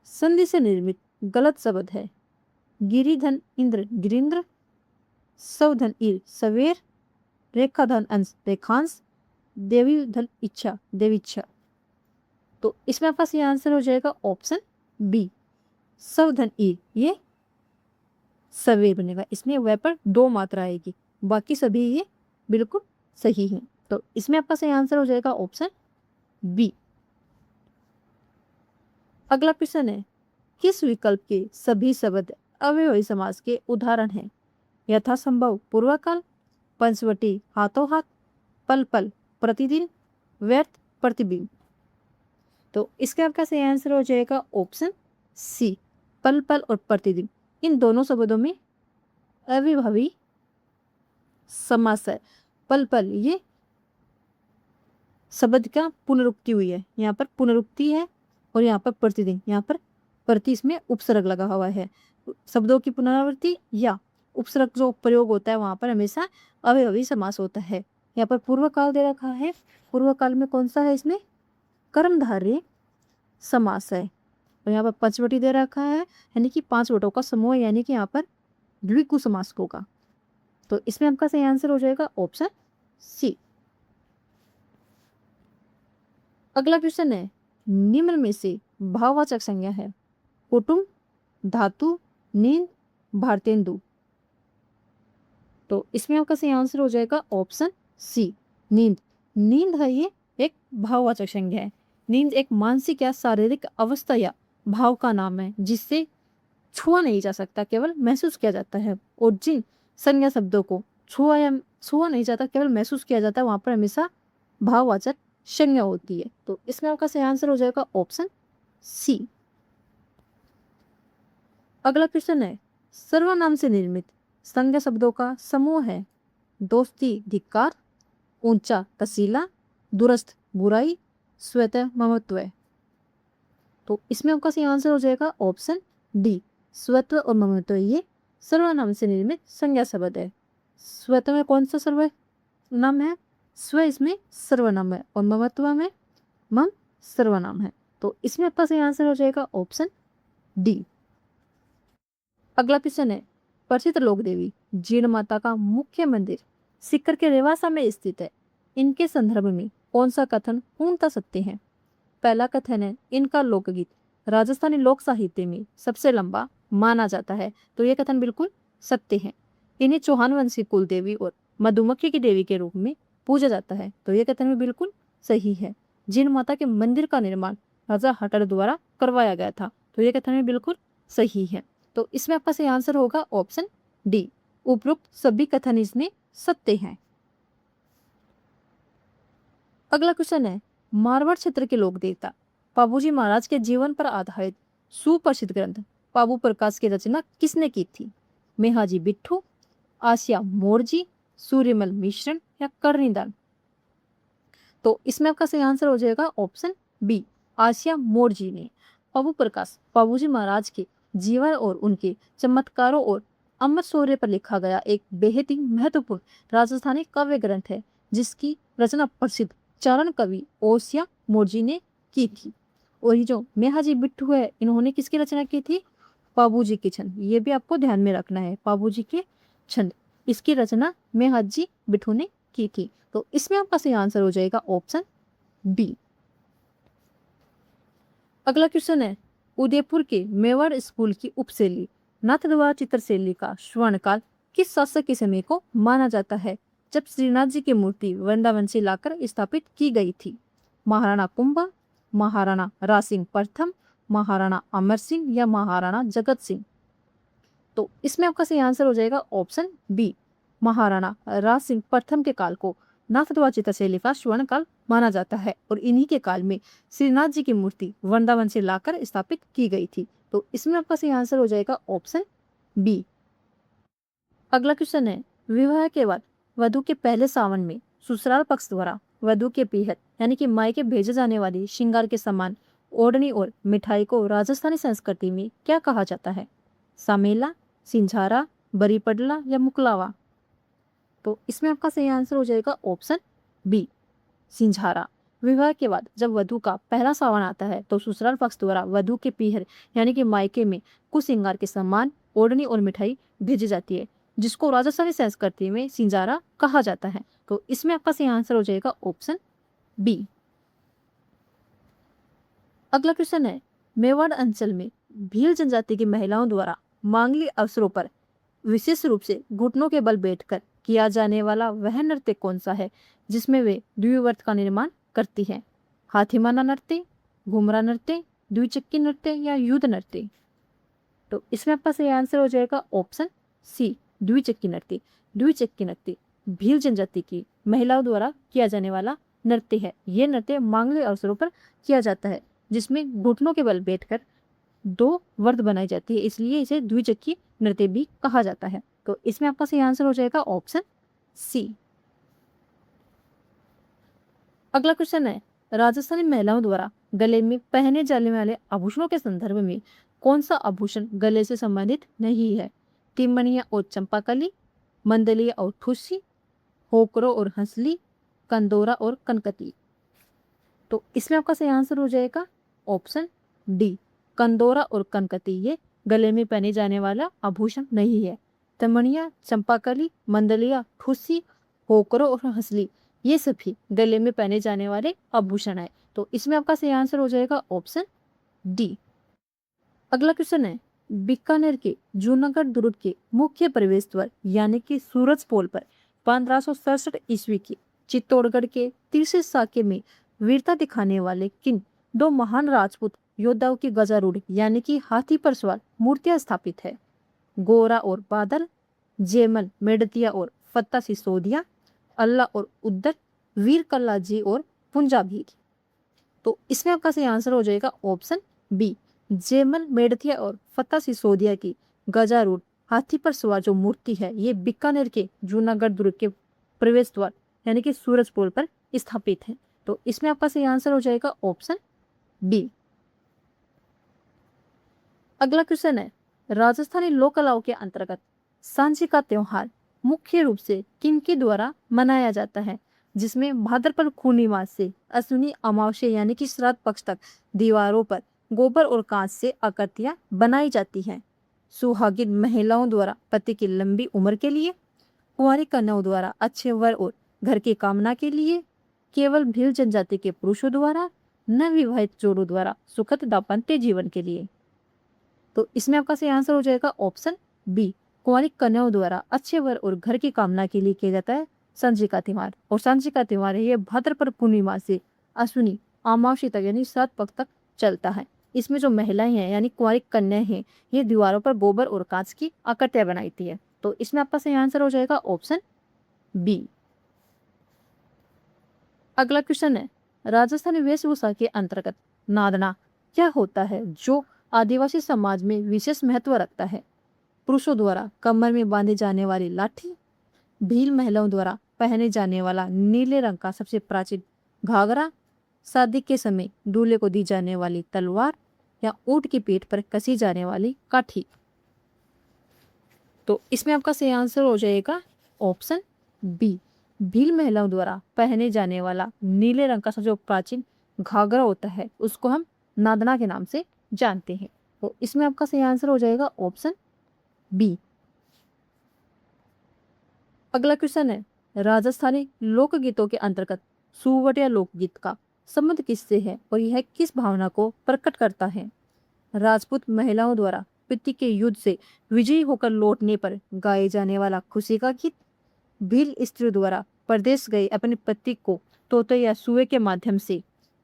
संधि से निर्मित गलत शब्द है। गिरिधन इंद्र गिरिंद्र, सवधन ईर सवेर, रेखाधन अंश रेखांश, देवी धन इच्छा देवीच्छा। तो इसमें आपका सही आंसर हो जाएगा ऑप्शन बी, सवधन ईर, ये सवेर बनेगा। इसमें वह पर 2 मात्रा आएगी, बाकी सभी ये बिल्कुल सही है। तो इसमें आपका सही आंसर हो जाएगा ऑप्शन बी। अगला क्वेश्चन है, किस विकल्प के सभी शब्द अव्ययी समास के उदाहरण हैं? यथासंभव पूर्वकाल, पंचवटी हाथों हाथ, पल पल प्रतिदिन, व्यर्थ प्रतिबिंब। तो इसका आपका सही आंसर हो जाएगा ऑप्शन सी, पल पल और प्रतिदिन। इन दोनों शब्दों में अविभावी समास है। पल पल ये शब्द का पुनरुक्ति हुई है, यहाँ पर पुनरुक्ति है, और यहाँ पर प्रतिदिन, यहाँ पर प्रति इसमें उपसर्ग लगा हुआ है। शब्दों की पुनरावृत्ति या उपसर्ग जो प्रयोग होता है वहां पर हमेशा अव्ययी समास होता है। यहाँ पर पूर्व काल दे रखा है, पूर्व काल में कौन सा है, इसमें कर्मधारय समास है। और यहाँ पर पंचवटी दे रखा है, यानी कि 5 वटों का समूह, यानी कि यहाँ पर द्विगु समास होगा। तो इसमें आपका सही आंसर हो जाएगा ऑप्शन सी। अगला क्वेश्चन है, निम्न में से भाववाचक संज्ञा है? कुटुंब, धातु, नींद, भारतेंदु। तो इसमें आपका सही आंसर हो जाएगा ऑप्शन सी, नींद। नींद है ये एक भाववाचक संज्ञा है। नींद एक मानसिक या शारीरिक अवस्था या भाव का नाम है जिससे छुआ नहीं जा सकता, केवल महसूस किया जाता है। और जिन संज्ञा शब्दों को छुआ नहीं जाता, केवल महसूस किया जाता है, वहां पर हमेशा भाववाचक संज्ञा होती है। तो इसमें आपका सही आंसर हो जाएगा ऑप्शन सी। अगला क्वेश्चन है, सर्वनाम से निर्मित संज्ञा शब्दों का समूह है? दोस्ती धिक्कार, ऊंचा तसीला, दूरस्थ बुराई, स्वतः ममत्व। तो इसमें आपका सही आंसर हो जाएगा ऑप्शन डी, स्वत्व और ममत्व, ये सर्वनाम से निर्मित संज्ञा शब्द है। स्वतः में कौन सा सर्वनाम है? स्व इसमें सर्वनाम है, और ममत्व में मम सर्वनाम है। तो इसमें आपका सही आंसर हो जाएगा ऑप्शन डी। अगला क्वेश्चन है, प्रसिद्ध लोक देवी जीण माता का मुख्य मंदिर सीकर के रेवासा में स्थित है। इनके संदर्भ में कौन सा कथन पूर्णतः सत्य है? पहला कथन है, इनका लोकगीत राजस्थानी लोक साहित्य में सबसे लंबा माना जाता है। तो यह कथन बिल्कुल सत्य है। इन्हें चौहान वंशी कुल देवी और मधुमक्खी की देवी के रूप में पूजा जाता है। तो यह कथन भी बिल्कुल सही है। जीण माता के मंदिर का निर्माण राजा हटर द्वारा करवाया गया था। तो यह कथन भी बिल्कुल सही है। तो इसमें आपका सही आंसर होगा ऑप्शन डी, उपरोक्त सभी कथन इसमें सत्य हैं। अगला क्वेश्चन है, मारवाड़ क्षेत्र के लोक देवता पाबूजी महाराज के जीवन पर आधारित सुप्रसिद्ध ग्रंथ पाबू प्रकाश की रचना किसने की थी? मेहाजी बिट्ठू, आसिया मोरजी, सूर्यमल मिश्रण या कर्णीदान। तो इसमें आपका सही आंसर हो जाएगा ऑप्शन बी, आसिया मोरजी ने। पाबू प्रकाश पाबूजी महाराज के जीवन और उनके चमत्कारों और अमर शौर्य पर लिखा गया एक बेहद ही महत्वपूर्ण राजस्थानी काव्य ग्रंथ है, जिसकी रचना प्रसिद्ध चारण कवि ओसिया मोरजी ने की थी। और ये जो मेहाजी बिट्ठू है, इन्होंने किसकी रचना की थी? पाबूजी के छंद। ये भी आपको ध्यान में रखना है, पाबूजी के छंद, इसकी रचना मेहाजी बिट्ठू ने की थी। तो इसमें आपका सही आंसर हो जाएगा ऑप्शन बी। अगला क्वेश्चन है, उदयपुर के मेवाड़ स्कूल की उपशैली नाथद्वारा चित्रशैली का स्वर्णकाल किस शासक के समय को माना जाता है, जब श्रीनाथ जी की मूर्ति वृंदावन से लाकर स्थापित की गई थी? महाराणा कुंभा, महाराणा रासिंह प्रथम, महाराणा अमर सिंह या महाराणा जगत सिंह। तो इसमें आपका सही आंसर हो जाएगा ऑप्शन बी, महाराणा रासिंह प्रथम के काल को नाथद्वारा चित्रशैली का स्वर्ण काल माना जाता है, और इन्हीं के काल में श्रीनाथ जी की मूर्ति वृंदावन से लाकर स्थापित की गई थी। तो इसमें आपका सही आंसर हो जाएगा ऑप्शन बी। अगला क्वेश्चन है, विवाह के बाद वधु के पहले सावन में ससुराल पक्ष द्वारा वधु के पीहर यानी कि मायके भेजे जाने वाली श्रृंगार के सामान ओढ़नी और मिठाई को राजस्थानी संस्कृति में क्या कहा जाता है? सामेला, सिंझारा, बरी पडला या मुकलावा। तो इसमें आपका सही आंसर हो जाएगा ऑप्शन बी, सिंझारा। विवाह के बाद जब वधु का पहला सावन आता है तो ससुराल पक्ष द्वारा वधु के पीहर यानी कि मायके में कुछ श्रृंगार के सामान, ओढ़नी और मिठाई भेजी जाती है, जिसको राजस्थानी संस्कृति में सिंजारा कहा जाता है। तो इसमें आपका सही आंसर हो जाएगा ऑप्शन बी। अगला क्वेश्चन है, मेवाड़ अंचल में भील जनजाति की महिलाओं द्वारा मांगलिक अवसरों पर विशेष रूप से घुटनों के बल बैठकर किया जाने वाला वह नृत्य कौन सा है जिसमें वे द्विवर्त का निर्माण करती है? हाथीमाना नृत्य, घुमरा नृत्य, द्विचक्की नृत्य या युद्ध नृत्य? तो इसमें आपका सही आंसर हो जाएगा ऑप्शन सी, द्विचक्की नृत्य। द्विचक्की नृत्य भील जनजाति की महिलाओं द्वारा किया जाने वाला नृत्य है। यह नृत्य मांगलिक अवसरों पर किया जाता है, जिसमें घुटनों के बल बैठकर दो वर्त बनाई जाती है, इसलिए इसे द्विचक्की नृत्य भी कहा जाता है। तो इसमें आपका सही आंसर हो जाएगा ऑप्शन सी। अगला क्वेश्चन है, राजस्थानी महिलाओं द्वारा गले में पहने जाने वाले आभूषणों के संदर्भ में कौन सा आभूषण गले से संबंधित नहीं है? तिमणिया और चंपाकली, मंदलिया और ठुस्सी, होकरो और हंसली, कंदोरा और कनकती? तो इसमें आपका सही आंसर हो जाएगा ऑप्शन डी, कंदोरा और कनकती ये गले में पहने जाने वाला आभूषण नहीं है। तमणिया, चंपाकली, मंदलिया, ठुस्सी, होकरो और हंसली ये सभी गले में पहने जाने वाले आभूषण है। तो इसमें आपका सही आंसर हो जाएगा ऑप्शन डी। अगला क्वेश्चन है, बीकानेर के जूनागढ़ दुर्ग के मुख्य प्रवेश द्वार यानी कि सूरज पोल पर 1567 ईस्वी की चित्तौड़गढ़ के तीसरे साके में वीरता दिखाने वाले किन दो महान राजपूत योद्धाओं की गजारूढ़ यानी कि हाथी पर सवार मूर्तियां स्थापित है? गोरा और बादल, जेमल मेड़तिया और फत्ता सिसोदिया, अल्लाह और उद्दर, वीर कल्लाजी और पुंजाभीर? तो इसमें आपका सही आंसर हो जाएगा ऑप्शन बी, जेमल मेड़तिया और फत्ता सिसोदिया की गजारूढ़ हाथी पर सवार जो मूर्ति है ये बीकानेर के जूनागढ़ दुर्ग के प्रवेश द्वार यानी कि सूरज पोल पर स्थापित है। तो इसमें आपका सही आंसर हो जाएगा ऑप्शन बी। अगला क्वेश्चन है, राजस्थानी लोक कलाओं के अंतर्गत सांझी का त्योहार मुख्य रूप से किनके द्वारा मनाया जाता है, जिसमें भाद्रपद पूर्णिमा से अश्विनी अमावस्या यानी कि श्राद्ध पक्ष तक दीवारों पर गोबर और कांच से आकृतियां बनाई जाती हैं? सुहागिन महिलाओं द्वारा पति की लंबी उम्र के लिए, कुंवारी कन्याओं द्वारा अच्छे वर और घर की कामना के लिए, केवल भील जनजाति के पुरुषों द्वारा, नवविवाहित जोड़ों द्वारा सुखद दाम्पत्य जीवन के लिए? तो इसमें आपका सही आंसर हो जाएगा ऑप्शन बी, कुंवारी कन्याओं द्वारा अच्छे वर और घर की कामना के लिए किया जाता है सांझी का त्योहार। और सांझी का त्योहार है ये भाद्रपद पूर्णिमा से अश्विनी अमावस्या तक यानी श्राद्ध पक्ष तक चलता है। इसमें जो महिलाएं हैं यानी कुंवारी कन्याएं हैं ये दीवारों पर गोबर और कांच की आकृतियां बनाती है। तो इसमें आपका सही आंसर हो जाएगा ऑप्शन बी। अगला क्वेश्चन है, राजस्थानी वेशभूषा के अंतर्गत नादना क्या होता है जो आदिवासी समाज में विशेष महत्व रखता है? पुरुषों द्वारा कमर में बांधी जाने वाली लाठी, भील महिलाओं द्वारा पहने जाने वाला नीले रंग का सबसे प्राचीन घाघरा, शादी के समय दूल्हे को दी जाने वाली तलवार या ऊंट की पीठ पर कसी जाने वाली काठी? तो इसमें आपका सही आंसर हो जाएगा ऑप्शन बी, भील महिलाओं द्वारा पहने जाने वाला नीले रंग का सबसे प्राचीन घाघरा होता है उसको हम नादना के नाम से जानते हैं। तो इसमें आपका सही आंसर हो जाएगा ऑप्शन बी। अगला क्वेश्चन है, राजस्थानी लोकगीतों के अंतर्गत सुवटिया लोकगीत का संबंध किससे है और यह किस भावना को प्रकट करता है? राजपूत महिलाओं द्वारा पितृ के युद्ध से विजयी होकर लौटने पर गाए जाने वाला खुशी का गीत, भील स्त्री द्वारा परदेश गए अपने पति को तोते या सुए के माध्यम से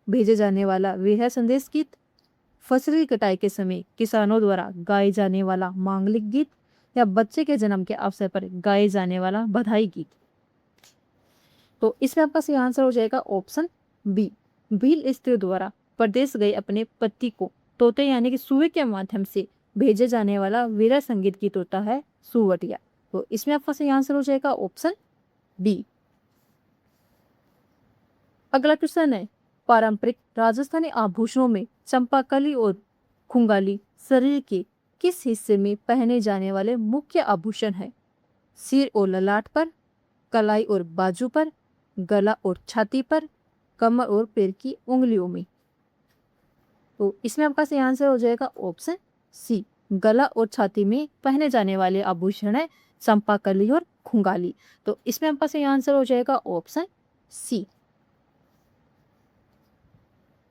भेजे जाने वाला विवाह संदेश गीत, फसल की कटाई के समय किसानों द्वारा गाए जाने वाला मांगलिक गीत या बच्चे के जन्म के अवसर पर गाए जाने वाला बधाई गीत? तो इसमें आपका सही आंसर हो जाएगा ऑप्शन बी, भील स्त्री द्वारा परदेश गए अपने पति को तोते यानी कि सुए के माध्यम से भेजे जाने वाला वीरा संगीत गीत होता है सुवटिया। तो इसमें आपका सही आंसर हो जाएगा ऑप्शन बी। अगला क्वेश्चन है, पारंपरिक राजस्थानी आभूषणों में चंपाकली और खुंगाली शरीर के किस हिस्से में पहने जाने वाले मुख्य आभूषण है? सिर और ललाट पर, कलाई और बाजू पर, गला और छाती पर, कमर और पैर की उंगलियों में। तो इसमें आपका सही आंसर हो जाएगा ऑप्शन सी, गला और छाती में पहने जाने वाले आभूषण है संपाकली और खुंगाली। तो इसमें आपका सही आंसर हो जाएगा ऑप्शन सी।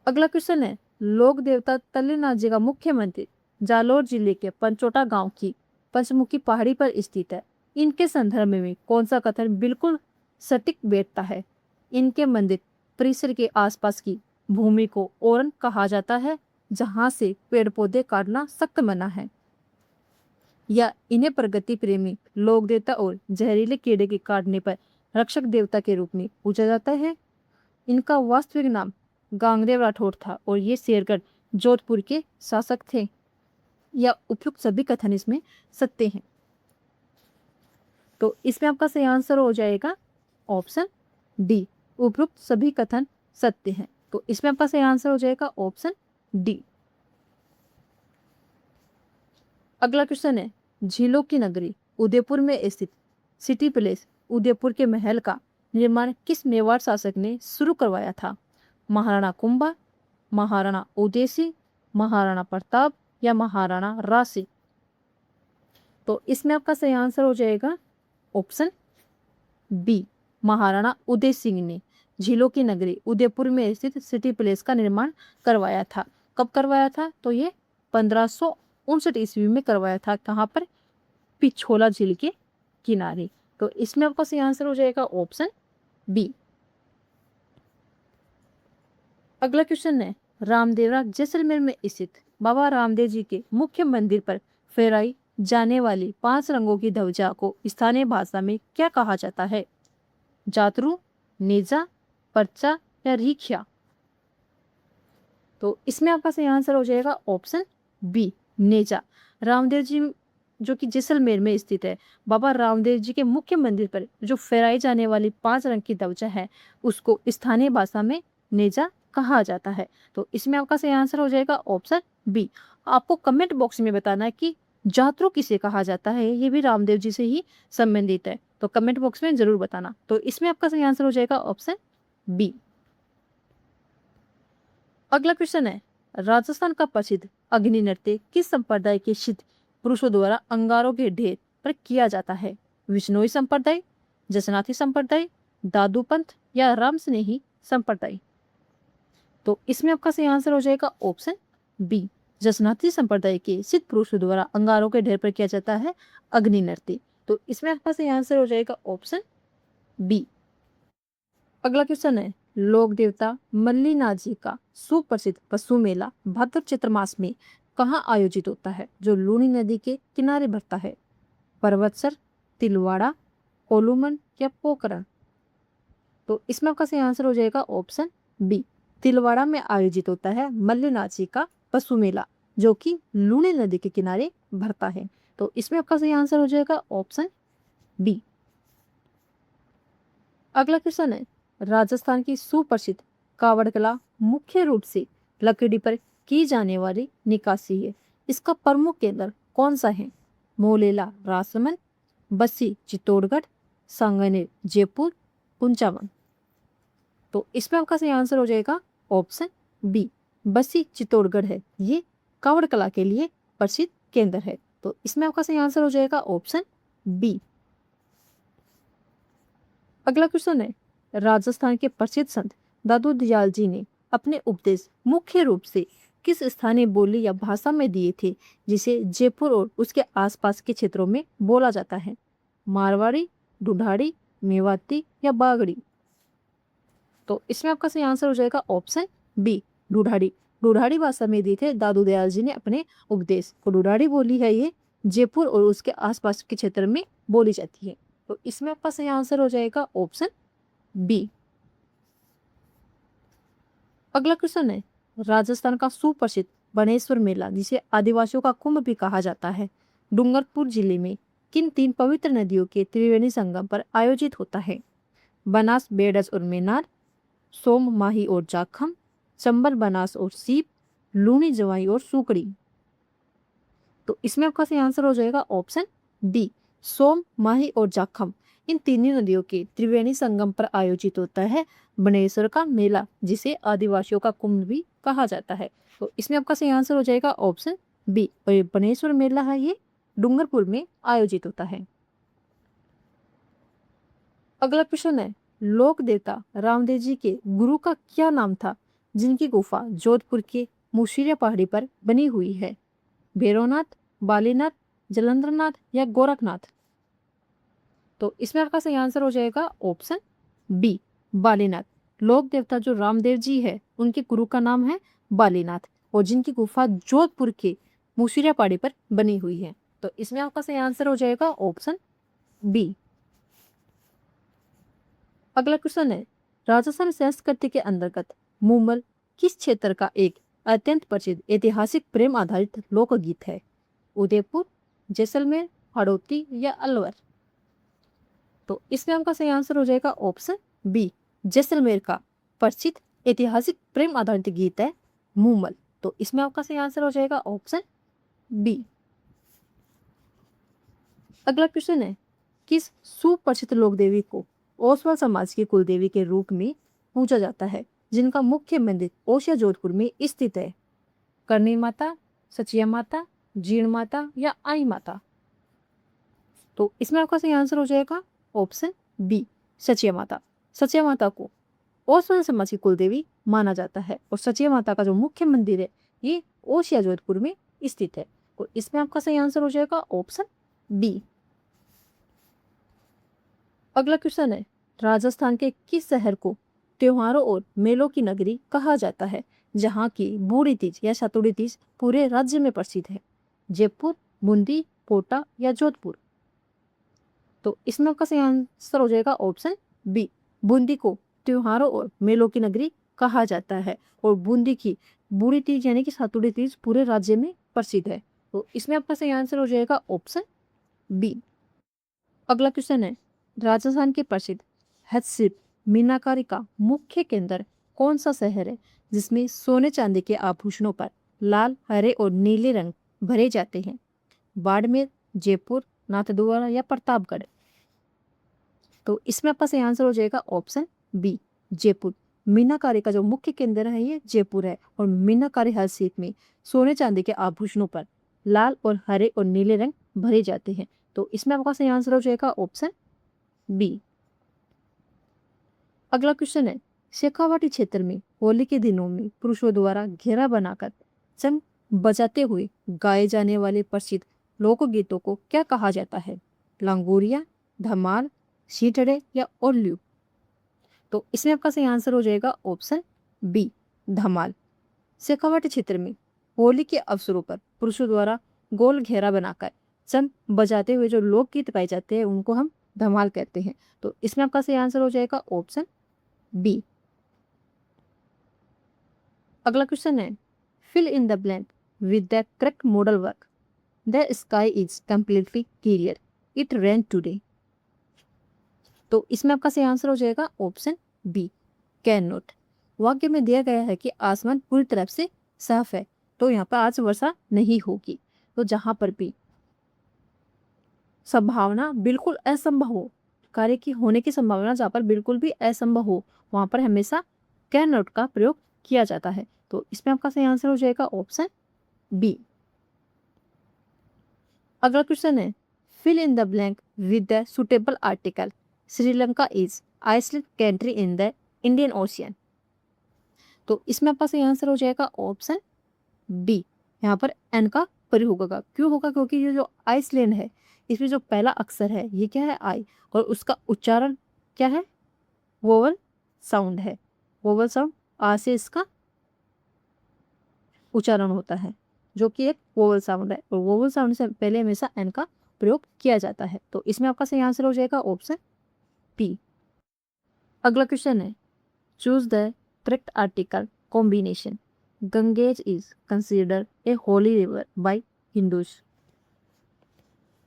अगला क्वेश्चन है, लोक देवता तल्लीनाथ जी का मुख्य मंदिर जालोर जिले के पंचोटा गांव की पंचमुखी पहाड़ी पर स्थित है। इनके संदर्भ में कौन सा कथन बिल्कुल सटीक बैठता है? इनके मंदिर परिसर के आसपास की भूमि को ओरन कहा जाता है, जहां से पेड़ पौधे काटना सख्त मना है। या इन्हें प्रगति प्रेमी लोक देवता और जहरीले कीड़े के काटने पर रक्षक देवता के रूप में पूजा जाता है। इनका वास्तविक नाम गांगदेव राठौर था और ये शेरगढ़ जोधपुर के शासक थे। या उपयुक्त सभी कथन इसमें सत्य हैं। तो इसमें आपका सही आंसर हो जाएगा ऑप्शन डी, उपयुक्त सभी कथन सत्य हैं। तो इसमें आपका सही आंसर हो जाएगा ऑप्शन डी। अगला क्वेश्चन है, झीलों की नगरी उदयपुर में स्थित सिटी पैलेस उदयपुर के महल का निर्माण किस मेवाड़ शासक ने शुरू करवाया था? महाराणा कुंभा, महाराणा उदय सिंह, महाराणा प्रताप या महाराणा रासिक? तो इसमें आपका सही आंसर हो जाएगा ऑप्शन बी, महाराणा उदय सिंह ने झीलों की नगरी उदयपुर में स्थित सिटी पैलेस का निर्माण करवाया था। कब करवाया था? तो ये 1559 ईस्वी में करवाया था। कहाँ पर? पिछोला झील के किनारे। तो इसमें आपका सही आंसर हो जाएगा ऑप्शन बी। अगला क्वेश्चन है, रामदेवरा जैसलमेर में स्थित बाबा रामदेव जी के मुख्य मंदिर पर फहराई जाने वाली 5 रंगों की ध्वजा को स्थानीय भाषा में क्या कहा जाता है? जातरू, नेजा, पर्चा या रिख्या? तो इसमें आपका सही आंसर हो जाएगा ऑप्शन बी, नेजा। रामदेव जी जो कि जैसलमेर में स्थित है, बाबा रामदेव जी के मुख्य मंदिर पर जो फहराई जाने वाली 5 रंग की ध्वजा है उसको स्थानीय भाषा में नेजा कहा जाता है। तो इसमें आपका सही आंसर हो जाएगा ऑप्शन बी। आपको कमेंट बॉक्स में बताना है कि जातरू किसे कहा जाता है, ये भी रामदेव जी से ही संबंधित है। तो कमेंट बॉक्स में जरूर बताना। तो इसमें आपका सही आंसर हो जाएगा ऑप्शन बी। अगला क्वेश्चन है, राजस्थान का प्रसिद्ध अग्नि नृत्य किस संप्रदाय के सिद्ध पुरुषों द्वारा अंगारों के ढेर पर किया जाता है? विश्नोई संप्रदाय, जसनाथी संप्रदाय, दादू पंथ या रामस्नेही संप्रदाय? तो इसमें आपका सही आंसर हो जाएगा ऑप्शन बी, जसनाथी संप्रदाय के सिद्ध पुरुषों द्वारा अंगारों के ढेर पर किया जाता है अग्नि नृत्य। तो इसमें आपका सही आंसर हो जाएगा ऑप्शन बी। अगला क्वेश्चन है, लोक देवता मल्लीनाथ जी का सुप्रसिद्ध पशु मेला भाद्र चैत्र मास में कहाँ आयोजित होता है, जो लूनी नदी के किनारे भरता है? पर्वतसर, तिलवाड़ा, कोलूमन या पोखरण? तो इसमें आपका सही आंसर हो जाएगा ऑप्शन बी, तिलवाड़ा में आयोजित होता है मल्लीनाथ जी का पशु मेला, जो कि लूनी नदी के किनारे भरता है। तो इसमें आपका सही आंसर हो जाएगा ऑप्शन बी। अगला क्वेश्चन है, राजस्थान की सुप्रसिद्ध कावड़ कला मुख्य रूप से लकड़ी पर की जाने वाली निकासी है। इसका प्रमुख केंद्र कौन सा है? मोलेला राजसमंद, बस्सी चित्तौड़गढ़, सांगानेर जयपुर, कुंचावन? तो इसमें आपका सही आंसर हो जाएगा ऑप्शन बी, बस्सी चित्तौड़गढ़ है, ये कावड़ कला के लिए प्रसिद्ध केंद्र है। तो इसमें आपका सही आंसर हो जाएगा ऑप्शन बी। अगला क्वेश्चन है, राजस्थान के प्रसिद्ध संत दादू दयाल जी ने अपने उपदेश मुख्य रूप से किस स्थानीय बोली या भाषा में दिए थे, जिसे जयपुर और उसके आसपास के क्षेत्रों में बोला जाता है? मारवाड़ी, ढूंढाड़ी, मेवाती या बागड़ी? तो इसमें आपका सही आंसर हो जाएगा ऑप्शन बी, ढूंढाड़ी। ढूंढाड़ी भाषा में दिए थे दादू दयाल जी ने अपने उपदेश को। ढूंढाड़ी बोली है ये जयपुर और उसके आसपास के क्षेत्र में बोली जाती है। तो इसमें आपका सही आंसर हो जाएगा ऑप्शन बी। अगला क्वेश्चन है, राजस्थान का सुप्रसिद्ध बनेश्वर मेला, जिसे आदिवासियों का कुंभ भी कहा जाता है, डूंगरपुर जिले में किन 3 पवित्र नदियों के त्रिवेणी संगम पर आयोजित होता है? बनास, बेडस और मेनार, सोम, माही और जाखम, चंबल, बनास और सीप, लूनी, जवाई और सुकड़ी? तो इसमें आपका सही आंसर हो जाएगा ऑप्शन डी, सोम, माही और जाखम। इन तीनों नदियों के त्रिवेणी संगम पर आयोजित होता है बनेश्वर का मेला, जिसे आदिवासियों का कुंभ भी कहा जाता है। तो इसमें आपका सही आंसर हो जाएगा ऑप्शन बी। और ये बनेश्वर मेला है, ये डूंगरपुर में आयोजित होता है। अगला क्वेश्चन है, लोक देवता रामदेव जी के गुरु का क्या नाम था, जिनकी गुफा जोधपुर के मुशीरिया पहाड़ी पर बनी हुई है? भैरवनाथ, बालीनाथ, जलंधरनाथ या गोरखनाथ? तो इसमें आपका सही आंसर हो जाएगा ऑप्शन बी, बालीनाथ। लोक देवता जो रामदेव जी है, उनके गुरु का नाम है बालीनाथ, और जिनकी गुफा जोधपुर के मुशीरिया पहाड़ी पर बनी हुई है। तो इसमें आपका सही आंसर हो जाएगा ऑप्शन बी। अगला क्वेश्चन है, राजस्थान संस्कृति के अंतर्गत मुमल किस क्षेत्र का एक अत्यंत प्रसिद्ध ऐतिहासिक प्रेम आधारित लोकगीत है? उदयपुर, जैसलमेर, हाड़ौती या अलवर? तो इसमें आपका सही आंसर हो जाएगा ऑप्शन बी, जैसलमेर का प्रसिद्ध ऐतिहासिक प्रेम आधारित गीत है मुमल। तो इसमें आपका सही आंसर हो जाएगा ऑप्शन बी। अगला क्वेश्चन है, किस सुप्रसिद्ध लोक देवी को ओसवाल समाज की कुलदेवी के रूप में पूजा जाता है, जिनका मुख्य मंदिर ओसिया जोधपुर में स्थित है? करणी माता, सचिया माता, जीण माता या आई माता? तो इसमें आपका सही आंसर हो जाएगा ऑप्शन बी, सचिया माता। सचिया माता को ओसवाल समाज की कुलदेवी माना जाता है, और सचिया माता का जो मुख्य मंदिर है ये ओसिया जोधपुर में स्थित है। तो इसमें आपका सही आंसर हो जाएगा ऑप्शन बी। अगला क्वेश्चन है, राजस्थान के किस शहर को त्योहारों और मेलों की नगरी कहा जाता है, जहाँ की बूढ़ी तीज या शतुड़ी तीज पूरे राज्य में प्रसिद्ध है? जयपुर, बूंदी, कोटा या जोधपुर? तो इसमें आपका सही आंसर हो जाएगा ऑप्शन बी, बूंदी को त्योहारों और मेलों की नगरी कहा जाता है, और बूंदी की बूढ़ी तीज यानी कि शतुड़ी तीज पूरे राज्य में प्रसिद्ध है। तो इसमें आपका सही आंसर हो जाएगा ऑप्शन बी। अगला क्वेश्चन है, राजस्थान के प्रसिद्ध हस्तशिल्प मीनाकारी का मुख्य केंद्र कौन सा शहर है, जिसमें सोने चांदी के आभूषणों पर लाल, हरे और नीले रंग भरे जाते हैं? बाड़मेर, जयपुर, नाथद्वारा या प्रतापगढ़? तो इसमें आपका सही आंसर हो जाएगा ऑप्शन बी, जयपुर। मीनाकारी का जो मुख्य केंद्र है ये जयपुर है, और मीनाकारी हस्तशिल्प में सोने चांदी के आभूषणों पर लाल और हरे और नीले रंग भरे जाते हैं। तो इसमें आपका सही आंसर हो जाएगा ऑप्शन बी। अगला क्वेश्चन है, शेखावाटी क्षेत्र में होली के दिनों में पुरुषों द्वारा घेरा बनाकर चंग बजाते हुए गाए जाने वाले प्रसिद्ध लोकगीतों को क्या कहा जाता है? लांगोरिया, धमाल, सीटड़े या ओल्लू? तो इसमें आपका सही आंसर हो जाएगा ऑप्शन बी, धमाल। शेखावाटी क्षेत्र में होली के अवसरों पर पुरुषों द्वारा गोल घेरा बनाकर चंग बजाते हुए जो लोकगीत गाए जाते हैं उनको हम धमाल कहते हैं। तो इसमें आपका सही आंसर हो जाएगा ऑप्शन बी। अगला क्वेश्चन है, fill in the blank with the correct modal verb. The sky is completely clear, it rain today. तो इसमें आपका सही आंसर हो जाएगा ऑप्शन बी, कैन नॉट। वाक्य में दिया गया है कि आसमान पूरी तरह से साफ है, तो यहाँ पर आज वर्षा नहीं होगी। तो जहां पर भी संभावना बिल्कुल असंभव हो, कार्य की होने की संभावना जहाँ पर बिल्कुल भी असंभव हो, वहां पर हमेशा कैन नॉट का प्रयोग किया जाता है। तो इसमें आपका सही आंसर हो जाएगा ऑप्शन बी। अगला क्वेश्चन है, fill in the blank with the suitable article. Sri Lanka is Iceland country in the Indian ocean. तो इसमें आपका सही आंसर हो जाएगा ऑप्शन बी। यहाँ पर एन का प्रयोग होगा। क्यों होगा? क्योंकि ये जो आइसलैंड है इसमें जो पहला अक्षर है ये क्या है? आई, और उसका उच्चारण क्या है? वोवल साउंड है। वोवल साउंड आ से इसका उच्चारण होता है, जो कि एक वोवल साउंड है, और वोवल साउंड से पहले हमेशा एन का प्रयोग किया जाता है। तो इसमें आपका सही आंसर हो जाएगा ऑप्शन पी। अगला क्वेश्चन है, choose the correct article combination. Ganges is considered a holy river by Hindus.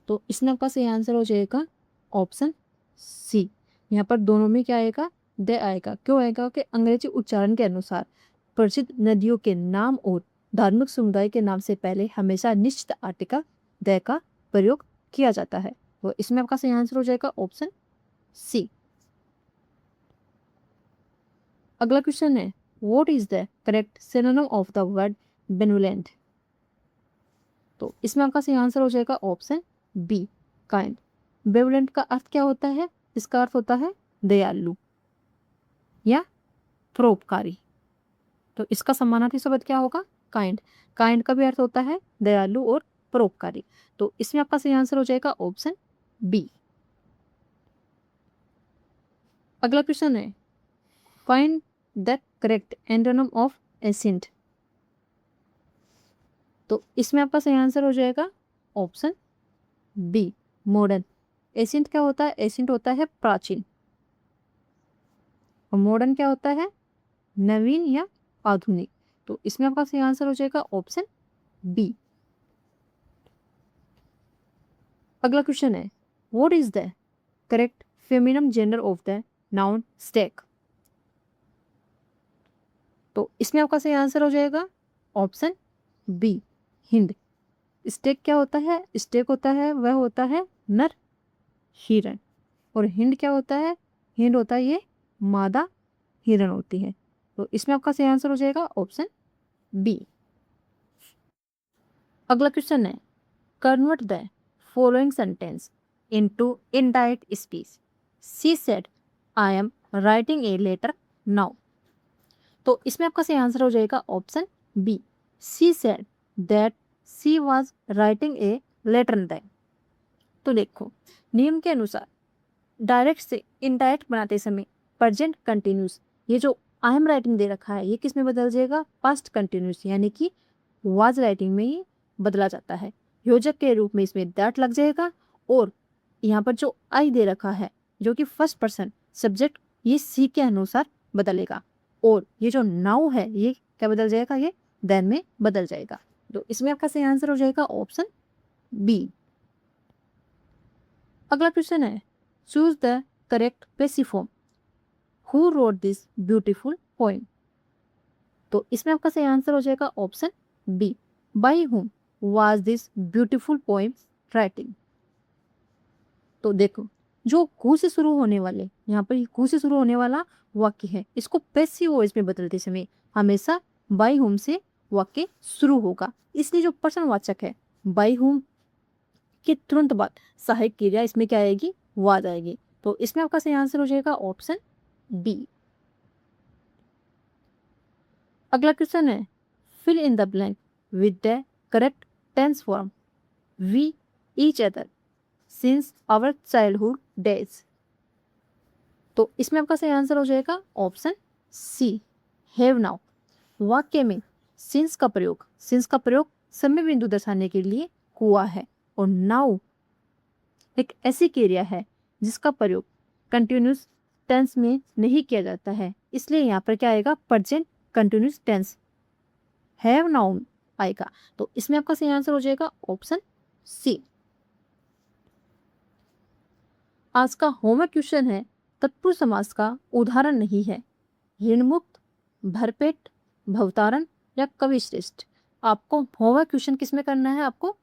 तो इसमें आपका सही आंसर हो जाएगा ऑप्शन सी। यहाँ पर दोनों में क्या आएगा? द आएगा। क्यों आएगा? कि अंग्रेजी उच्चारण के अनुसार प्रसिद्ध नदियों के नाम और धार्मिक समुदाय के नाम से पहले हमेशा निश्चित आर्टिकल द का प्रयोग किया जाता है। तो इसमें आपका सही आंसर हो जाएगा ऑप्शन सी। अगला क्वेश्चन है, what is the correct synonym of the word benevolent? तो इसमें आपका सही आंसर हो जाएगा ऑप्शन बी, काइंड। बेनिवोलेंट का अर्थ क्या होता है? इसका अर्थ होता है दयालु या परोपकारी। तो इसका समानार्थी शब्द क्या होगा? काइंड। काइंड का भी अर्थ होता है दयालु और परोपकारी। तो इसमें आपका सही आंसर हो जाएगा ऑप्शन बी। अगला क्वेश्चन है, find the correct antonym of acid. तो इसमें आपका सही आंसर हो जाएगा ऑप्शन बी, मॉडर्न। एसिड क्या होता है? एसिड होता है प्राचीन, और मॉडर्न क्या होता है? नवीन या आधुनिक। तो इसमें आपका सही आंसर हो जाएगा ऑप्शन बी। अगला क्वेश्चन है, what is the correct feminine gender of the noun stag? तो इसमें आपका सही आंसर हो जाएगा ऑप्शन बी, हिंद। स्टेक क्या होता है? स्टेक होता है, वह होता है नर हिरण। और हिंद क्या होता है? हिंद होता है ये मादा हिरण होती है। तो इसमें आपका सही आंसर हो जाएगा ऑप्शन बी। अगला क्वेश्चन है, convert the following sentence into indirect speech. She said I am writing a letter now. तो इसमें आपका सही आंसर हो जाएगा option B, she said that she was writing a letter then. तो देखो, नियम के अनुसार डायरेक्ट से इनडायरेक्ट बनाते समय प्रेजेंट कंटिन्यूस, ये जो आई एम राइटिंग दे रखा है, ये किस में बदल जाएगा? पास्ट कंटिन्यूस, यानी कि वाज राइटिंग में ही बदला जाता है। योजक के रूप में इसमें दैट लग जाएगा, और यहाँ पर जो आई दे रखा है जो कि फर्स्ट पर्सन सब्जेक्ट, ये सी के अनुसार बदलेगा। और ये जो नाउ है ये क्या बदल जाएगा? ये देन में बदल जाएगा। तो इसमें आपका सही आंसर हो जाएगा ऑप्शन बी। अगला क्वेश्चन है, choose the correct passive form. Who wrote this beautiful poem? तो इसमें आपका सही आंसर हो जाएगा option B, by whom was this beautiful poem writing. तो देखो, जो हु से शुरू होने वाले, यहाँ पर हु से शुरू होने वाला वाक्य है, इसको पैसिव वॉइस में बदलते समय हमेशा बाय हुम से वाक्य शुरू होगा। इसलिए जो प्रश्नवाचक है बाय हुम के तुरंत बाद सहायक क्रिया इसमें क्या आएगी? वाज आएगी। तो इसमें आपका सही आंसर हो जाएगा ऑप्शन बी। अगला क्वेश्चन है, fill in the blank with the correct tense form. We each other since our childhood days. तो इसमें आपका सही आंसर हो जाएगा ऑप्शन सी, हैव नाउ। वाक्य में सिंस का प्रयोग समय बिंदु दर्शाने के लिए हुआ है, और नाउ एक ऐसी क्रिया है जिसका प्रयोग कंटिन्यूस टेंस में नहीं किया जाता है। इसलिए यहाँ पर क्या आएगा? Present continuous tense, have known आएगा। तो इसमें आपका सही आंसर हो जाएगा ऑप्शन सी। आज का होमवर्क क्वेश्चन है, तत्पुरुष समास का उदाहरण नहीं है ऋणमुक्त, भरपेट, भवतारण या कविश्रेष्ठ। आपको होमवर्क क्वेश्चन किस में करना है? आपको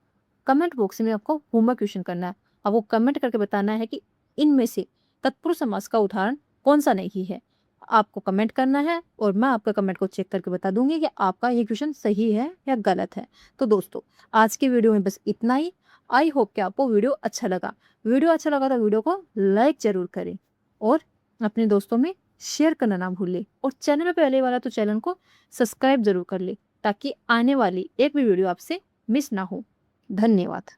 कमेंट बॉक्स में आपको होमवर्क क्वेश्चन करना है। आपको कमेंट करके बताना है कि इनमें से तत्पुरुष समास का उदाहरण कौन सा नहीं है। आपको कमेंट करना है और मैं आपका कमेंट को चेक करके बता दूंगी कि आपका ये क्वेश्चन सही है या गलत है। तो दोस्तों, आज की वीडियो में बस इतना ही। आई होप कि आपको वीडियो अच्छा लगा। वीडियो अच्छा लगा तो वीडियो को लाइक जरूर करें और अपने दोस्तों में शेयर करना ना भूलें। और चैनल में पहले वाला तो चैनल को सब्सक्राइब जरूर कर ले, ताकि आने वाली एक भी वीडियो आपसे मिस ना हो। धन्यवाद।